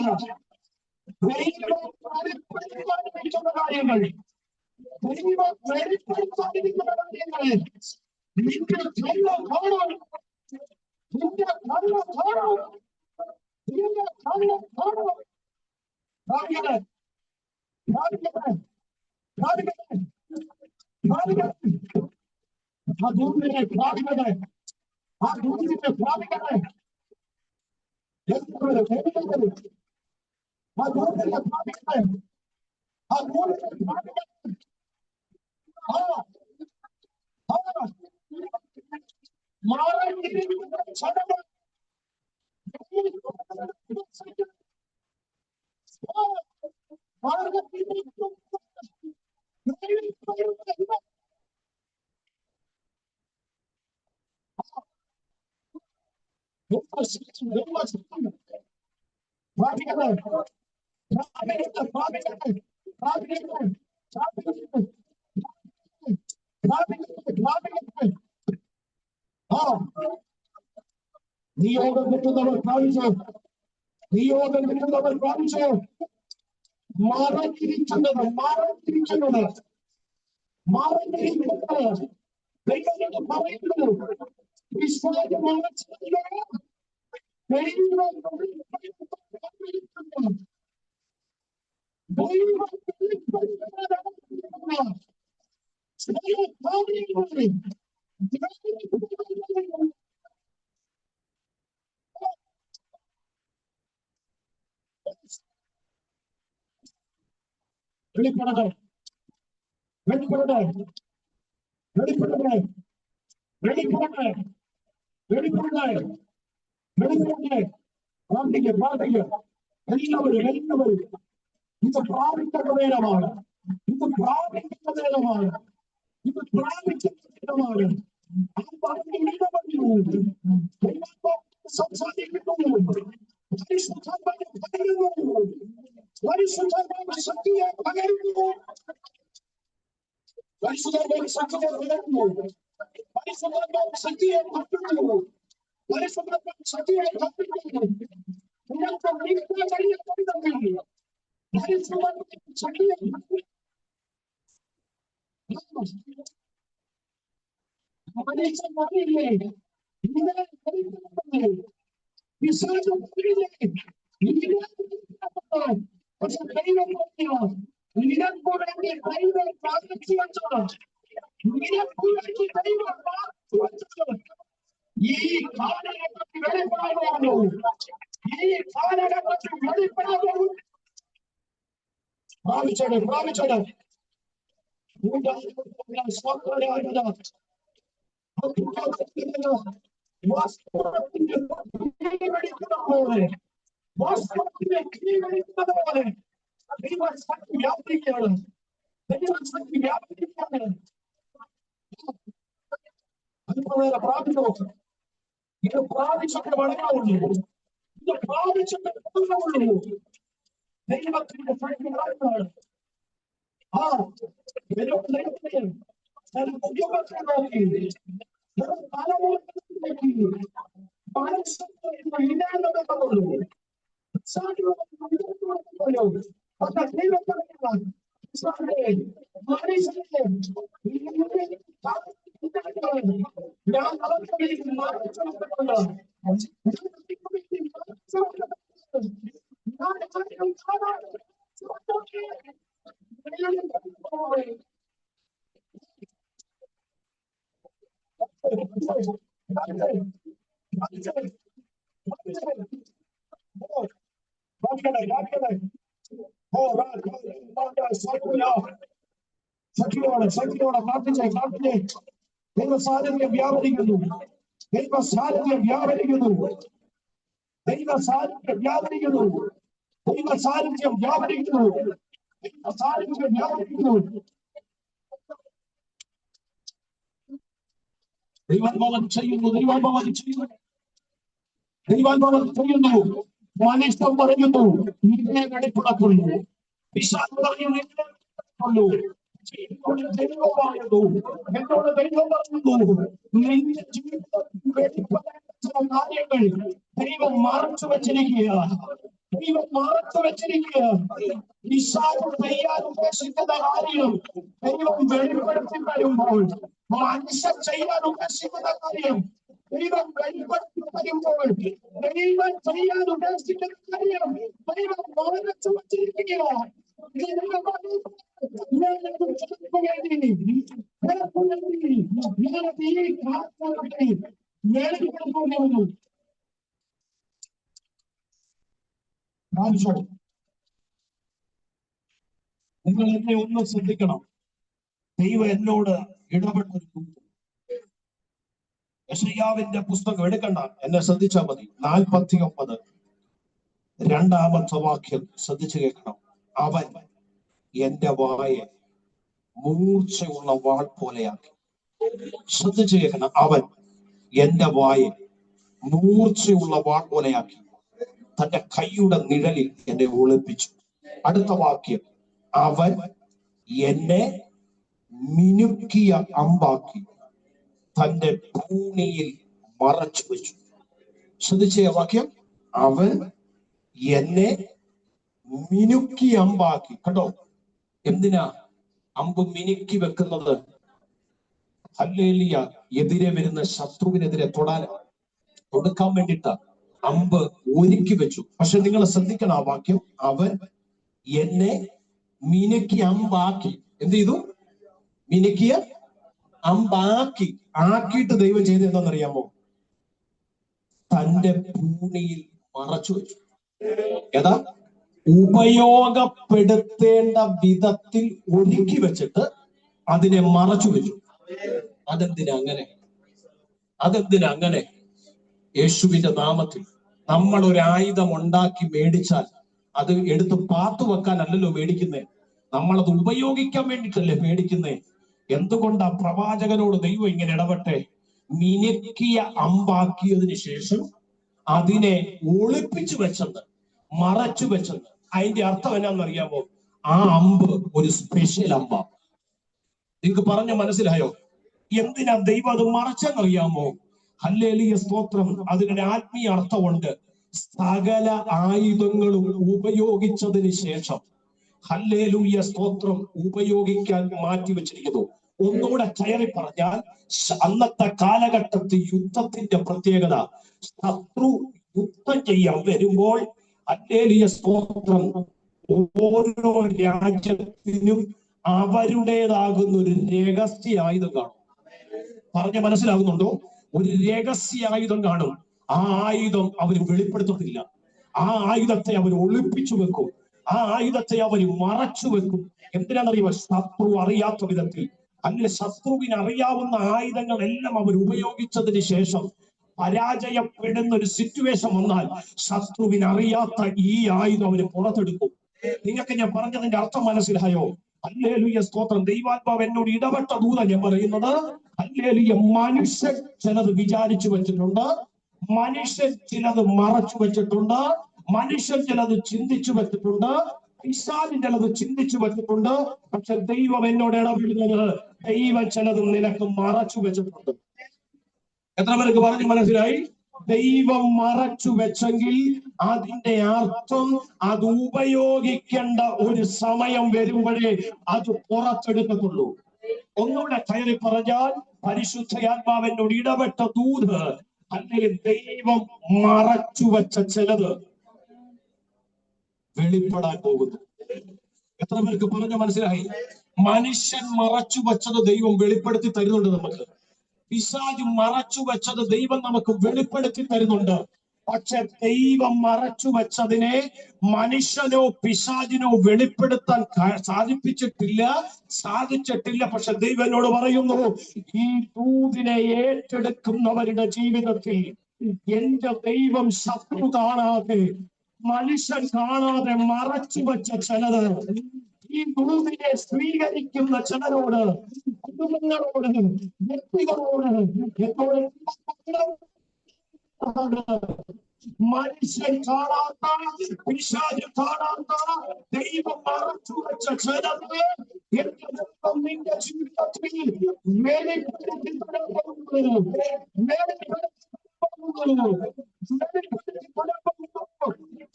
ദൈവം വെളിപ്പെടുത്താനിരിക്കുന്ന കാര്യങ്ങൾ, ദൈവം വെളിപ്പെടുത്താനിരിക്കുന്ന കാര്യങ്ങൾ നിന്റെ കണ്ണ് കാണും, നിന്റെ കണ്ണ് കാണും, നിന്റെ കണ്ണ് കാണും. ഭാഗ്യവേ, ഭാഗ്യവേ, ഭാഗ്യവേ, ഭാഗ്യവേ, ആ ദൂതിനെ ഭാഗ്യവേ, ആ ദൂതിനെ ഭാഗ്യവേ, എന്തൊരു വേദന, ആ ദൂതിനെ ഭാഗ്യവേ, ആ ദൂതിനെ ഭാഗ്യവേ, മാറിയിരിക്കുന്ന ചടങ്ങ് നിയോഗം കിട്ടുന്നവർ കാണിച്ചു, നിയോഗം കിട്ടുന്നവർ കാണിച്ചു. മാറിയിരിക്കുന്നത്, മാറിയിരിക്കുന്നത്, മാറിയിരിക്കുന്നത് ദൈവം പറയുന്നു. വിശ്വാസമാണ് വെളിപ്പെടട്ടെ, വെളിപ്പെടട്ടെ, വെളിപ്പെടട്ടെ, വെളിപ്പെടട്ടെ, വെളിപ്പെടട്ടെ, വെളിപ്പെടട്ടെ. പ്രാർത്ഥിക്കുക, പ്രാർത്ഥിക്കുക. എല്ലാവരും, എല്ലാവരും ഇത് പ്രാപിക്കേണ്ട നേരമാണ്, ഇത് പ്രാപിക്കേണ്ട നേരമാണ്, ഇത് പ്രാപിക്കേണ്ട നേരമാണ്. ആ പറഞ്ഞ ഇടപെടുന്നു, സംസാരിക്കുന്നു, പരിശുദ്ധാത്മാവ് ശക്തിയെ പകരുന്നു, പരിശുദ്ധാത്മാവ് ശക്തിയെ പകരുന്നു, പരിശുദ്ധാത്മാവ് ശക്തിയെ പകരുന്നു, പരിശുദ്ധാത്മാവ് ശക്തിയെ പകരുന്നു. നിങ്ങൾക്ക് വിളിക്കാൻ കഴിയുന്നുണ്ടെങ്കിൽ പരിശുദ്ധാത്മാവ് ശക്തിയെ മനുഷ്യരില്ലേ, ഇന്നലെ വിശ്വാസം പക്ഷെ ദൈവം നിനക്കൂടെ ദൈവം പ്രാർത്ഥിച്ചു വെച്ചത്, നിനക്കൂടെ ദൈവം പ്രാർത്ഥിച്ചു വെച്ചത് ഈ കാലഘട്ടത്തിൽ വെളിപ്പെടാമോ, ഈ കാലഘട്ടത്തിൽ വെളിപ്പെടാമോ. പ്രാപിച്ചത്, പ്രാപിച്ചത് വാസ്തവത്തിന്റെ കീഴടക്കുന്നത് പോലെ ദൈവശക്തി വ്യാപരിക്കുകയാണ്, ദൈവശക്തി വ്യാപരിക്കുകയാണ്. അതുപോലെ പ്രാപിച്ചോ, ഇത് പ്രാപിച്ചൊക്കെ വളരാവുള്ളൂ, ഇത് പ്രാപിച്ചൊക്കെ വളരാവുള്ളൂ. ദൈവത്തിന്റെ ശക്തി വളരുന്നതാണ്. ആ ദൈവത്തെ ഉദ്യോഗത്തെ നോക്കി തലമുറയിലേക്ക് ഇടാനുള്ളൂ. ഞാൻ ശക്തിയോടെ പ്രാർത്ഥിച്ചേ. ദൈവ സാന്നിധ്യം വ്യാപരിക്കുന്നു. ദൈവ സാന്നിധ്യം വ്യാപരിക്കുന്നു. ദൈവ സാന്നിധ്യം വ്യാപരിക്കുന്നു. ദൈവ സാന്നിധ്യം വ്യാപരിക്കുന്നു. ദൈവ സാന്നിധ്യം വ്യാപരിക്കുന്നു. ദൈവാത്മാവൻ ചെയ്യുന്നു. ദൈവാത്മാവൻ ചെയ്യുന്നു. ദൈവാത്മാവൻ ചെയ്യുന്നു. മനുഷ്യൻ പറയുന്നു നിന്നെ വെളിപ്പെടുത്തുന്നു. പിശാച് പറയുന്നു ദൈവമായിരുന്നു. എന്നോട് ദൈവം പറയുന്നു നിന്റെ ജീവിതത്തിൽ വെളിപ്പെടേണ്ട കാര്യങ്ങൾ ദൈവം മറച്ചു വെച്ചിരിക്കുകയാണ്. ദൈവം മറച്ചു വെച്ചിരിക്കുകയാണ്. പിശാച് ചെയ്യാൻ ഉദ്ദേശിക്കുന്ന കാര്യം ദൈവം വെളിപ്പെടുത്തി വരുമ്പോൾ, മനുഷ്യൻ ചെയ്യാൻ ഉദ്ദേശിക്കുന്ന കാര്യം ദൈവം വെളിപ്പെടുത്തി വരുമ്പോൾ, ദൈവം ചെയ്യാൻ ഉദ്ദേശിക്കുന്ന കാര്യം ദൈവം മറച്ചു വെച്ചിരിക്കുകയാണ്. നിങ്ങൾ എന്നെ ഒന്ന് ശ്രദ്ധിക്കണം. ദൈവം എന്നോട് ഇടപെട്ടു. യെശയ്യാവിന്റെ പുസ്തകം എടുക്കണ്ട, എന്നെ ശ്രദ്ധിച്ചാൽ മതി. 49 2-ാമത്തെ വാക്യം ശ്രദ്ധിച്ചു കേൾക്കണം. അവൻ എന്റെ വായെ മൂർച്ചയുള്ള വാൾ പോലെയാക്കി. ശ്രദ്ധിച്ചു കേൾക്കണം. അവൻ എന്റെ വായെ മൂർച്ചയുള്ള വാൾ പോലെയാക്കി തന്റെ കൈയുടെ നിഴലിൽ എന്നെ ഒളിപ്പിച്ചു. അടുത്ത വാക്യം, അവൻ എന്നെ മിനുക്കിയ അമ്പാക്കി തന്റെ ഭൂമിയിൽ മറച്ചു വെച്ചു. ശ്രദ്ധിച്ച വാക്യം, അവൻ എന്നെ മിനുക്കി അമ്പാക്കി. കേട്ടോ, എന്തിനാ അമ്പ് മിനുക്കി വെക്കുന്നത്? ഹല്ലേലൂയ, എതിരെ വരുന്ന ശത്രുവിനെതിരെ തൊടുക്കാൻ വേണ്ടിയിട്ട് അമ്പ് ഒരുക്കി വെച്ചു. പക്ഷെ നിങ്ങൾ ശ്രദ്ധിക്കണം ആ വാക്യം, അവൻ എന്നെ മിനുക്കി അമ്പാക്കി. എന്ത് ചെയ്തു? മിനുക്കിയ അമ്പാക്കി. ആക്കിയിട്ട് ദൈവം ചെയ്ത് എന്താണെന്നറിയാമോ? തന്റെ ഭൂമിയിൽ മറച്ചു വെച്ചു. ഏതാ? ഉപയോഗപ്പെടുത്തേണ്ട വിധത്തിൽ ഒരുക്കി വെച്ചിട്ട് അതിനെ മറച്ചു വെച്ചു. അതെന്തിനാ അങ്ങനെ? യേശുവിന്റെ നാമത്തിൽ നമ്മൾ ഒരു ആയുധം ഉണ്ടാക്കി മേടിച്ചാൽ അത് എടുത്ത് പാത്തു വെക്കാനല്ലല്ലോ മേടിക്കുന്നേ, നമ്മളത് ഉപയോഗിക്കാൻ വേണ്ടിയിട്ടല്ലേ മേടിക്കുന്നേ. എന്തുകൊണ്ടാ പ്രവാചകനോട് ദൈവം ഇങ്ങനെ ഇടപെട്ടെ? മിനുക്കിയ അമ്പാക്കിയതിനു ശേഷം അതിനെ ഒളിപ്പിച്ചു വെച്ചത്, മറച്ചു വെച്ചത്. അതിന്റെ അർത്ഥം എന്നാന്നറിയാമോ? ആ അമ്പ് ഒരു സ്പെഷ്യൽ അമ്പാ. നിങ്ങൾക്ക് പറഞ്ഞ മനസ്സിലായോ? എന്തിനാ ദൈവം അത് മറച്ചെന്നറിയാമോ? ഹല്ലേലൂയ, സ്തോത്രം. അതിന്റെ ആത്മീയ അർത്ഥമുണ്ട്. സകല ആയുധങ്ങളും ഉപയോഗിച്ചതിന് ശേഷം, ഹല്ലേലൂയ, സ്തോത്രം, ഉപയോഗിക്കാൻ മാറ്റി വെച്ചിരിക്കുന്നു. ഒന്നുകൂടെ കയറി പറഞ്ഞാൽ, അന്നത്തെ കാലഘട്ടത്തിൽ യുദ്ധത്തിന്റെ പ്രത്യേകത, ശത്രു യുദ്ധം ചെയ്യാൻ വരുമ്പോൾ, ഹല്ലേലൂയ, സ്തോത്രം, ഓരോ രാജ്യത്തിനും അവരുടേതാകുന്ന ഒരു രഹസ്യ ആയുധം കാണും. പറഞ്ഞ മനസ്സിലാകുന്നുണ്ടോ? ഒരു രഹസ്യ ആയുധം കാണും. ആ ആയുധം അവർ വെളിപ്പെടുത്തത്തില്ല. ആ ആയുധത്തെ അവർ ഒളിപ്പിച്ചു വെക്കും. ആ ആയുധത്തെ അവർ മറച്ചു വെക്കും. എന്തിനാണെന്നറിയുമോ? ശത്രു അറിയാത്ത വിധത്തിൽ. അങ്ങനെ ശത്രുവിന് അറിയാവുന്ന ആയുധങ്ങളെല്ലാം അവർ ഉപയോഗിച്ചതിന് ശേഷം പരാജയപ്പെടുന്ന ഒരു സിറ്റുവേഷൻ വന്നാൽ ശത്രുവിന് അറിയാത്ത ഈ ആയുധം അവര് പുറത്തെടുക്കും. നിങ്ങൾക്ക് ഞാൻ പറഞ്ഞതിന്റെ അർത്ഥം മനസ്സിലായോ? ഹല്ലേലൂയ, സ്തോത്രം. ദൈവാത്മാവ് എന്നോട് ഇടപെട്ട ദൂത ഞാൻ പറയുന്നത്, ഹല്ലേലൂയ, മനുഷ്യൻ ചിലത് വിചാരിച്ചു വെച്ചിട്ടുണ്ട്, മനുഷ്യൻ ചിലത് മറച്ചു വെച്ചിട്ടുണ്ട്, മനുഷ്യൻ ചിലത് ചിന്തിച്ചു വെച്ചിട്ടുണ്ട്, പിശാച് ചിലത് ചിന്തിച്ചു വെച്ചിട്ടുണ്ട്. പക്ഷെ ദൈവം എന്നോട് ഇടപെടുന്നത്, ദൈവം ചിലത് നിനക്ക് മറച്ചു വെച്ചിട്ടുണ്ട്. എത്ര പേർക്ക് പറഞ്ഞു മനസ്സിലായി? ദൈവം മറച്ചു വെച്ചെങ്കിൽ അതിന്റെ അർത്ഥം അത് ഉപയോഗിക്കേണ്ട ഒരു സമയം വരുമ്പോഴേ അത് പുറത്തെടുക്കത്തുള്ളൂ. ഒന്നുകൂടെ കയറി പറഞ്ഞാൽ, പരിശുദ്ധയാത്മാവിനോട് ഇടപെട്ട ദൂത്, അല്ലെങ്കിൽ ദൈവം മറച്ചു വെച്ച ചിലത് വെളിപ്പെടാൻ പോകുന്നു. എത്ര പേർക്ക് പറഞ്ഞു മനസ്സിലായി? മനുഷ്യൻ മറച്ചു വച്ചത് ദൈവം വെളിപ്പെടുത്തി തരുന്നുണ്ട് നമുക്ക്. പിശാച് മറച്ചു വെച്ചത് ദൈവം നമുക്ക് വെളിപ്പെടുത്തി തരുന്നുണ്ട്. പക്ഷെ ദൈവം മറച്ചു വെച്ചതിനെ മനുഷ്യനോ പിശാചിനോ വെളിപ്പെടുത്താൻ സാധിച്ചിട്ടില്ല. പക്ഷെ ദൈവം എന്നോട് പറയുന്നു, ഈ ദൂതിനെ ഏറ്റെടുക്കുന്നവരുടെ ജീവിതത്തിൽ എന്റെ ദൈവം ശത്രു കാണാതെ, മനുഷ്യൻ കാണാതെ മറച്ചു വെച്ച ചിലത്, ഈ ദൂതിനെ സ്വീകരിക്കുന്ന ചിലരോട്, കുടുംബങ്ങളോട്, വ്യക്തികളോട് മനുഷ്യൻ കാണാത്ത, പിശാച് കാണാത്ത ദൈവം മറച്ചു വെച്ച ചിലത് എന്റെ ദൈവം നിന്റെ ജീവിതത്തിൽ വെളിപ്പെടുത്തി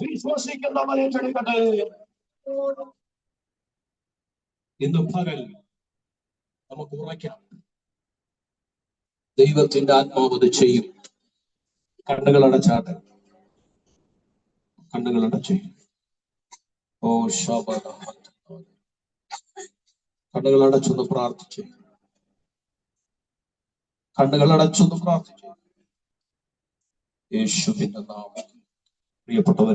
വിശ്വസിക്കുന്നവരെ ചെടുക്കട്ടെ. ഇന്ന് പകൽ നമുക്ക് ഉറയ്ക്കാം, ദൈവത്തിന്റെ ആത്മാവ് ചെയ്യും. കണ്ണുകളടച്ചാട്ടെ, കണ്ണുകളടച്ച്. ഓ ശബദ, കണ്ണുകളടച്ചൊന്ന് പ്രാർത്ഥിച്ച്, കണ്ണുകളടച്ചൊന്ന് പ്രാർത്ഥിച്ച്. യേശുവിന്റെ നാമത്തിൽ പ്രിയപ്പെട്ടവരെ,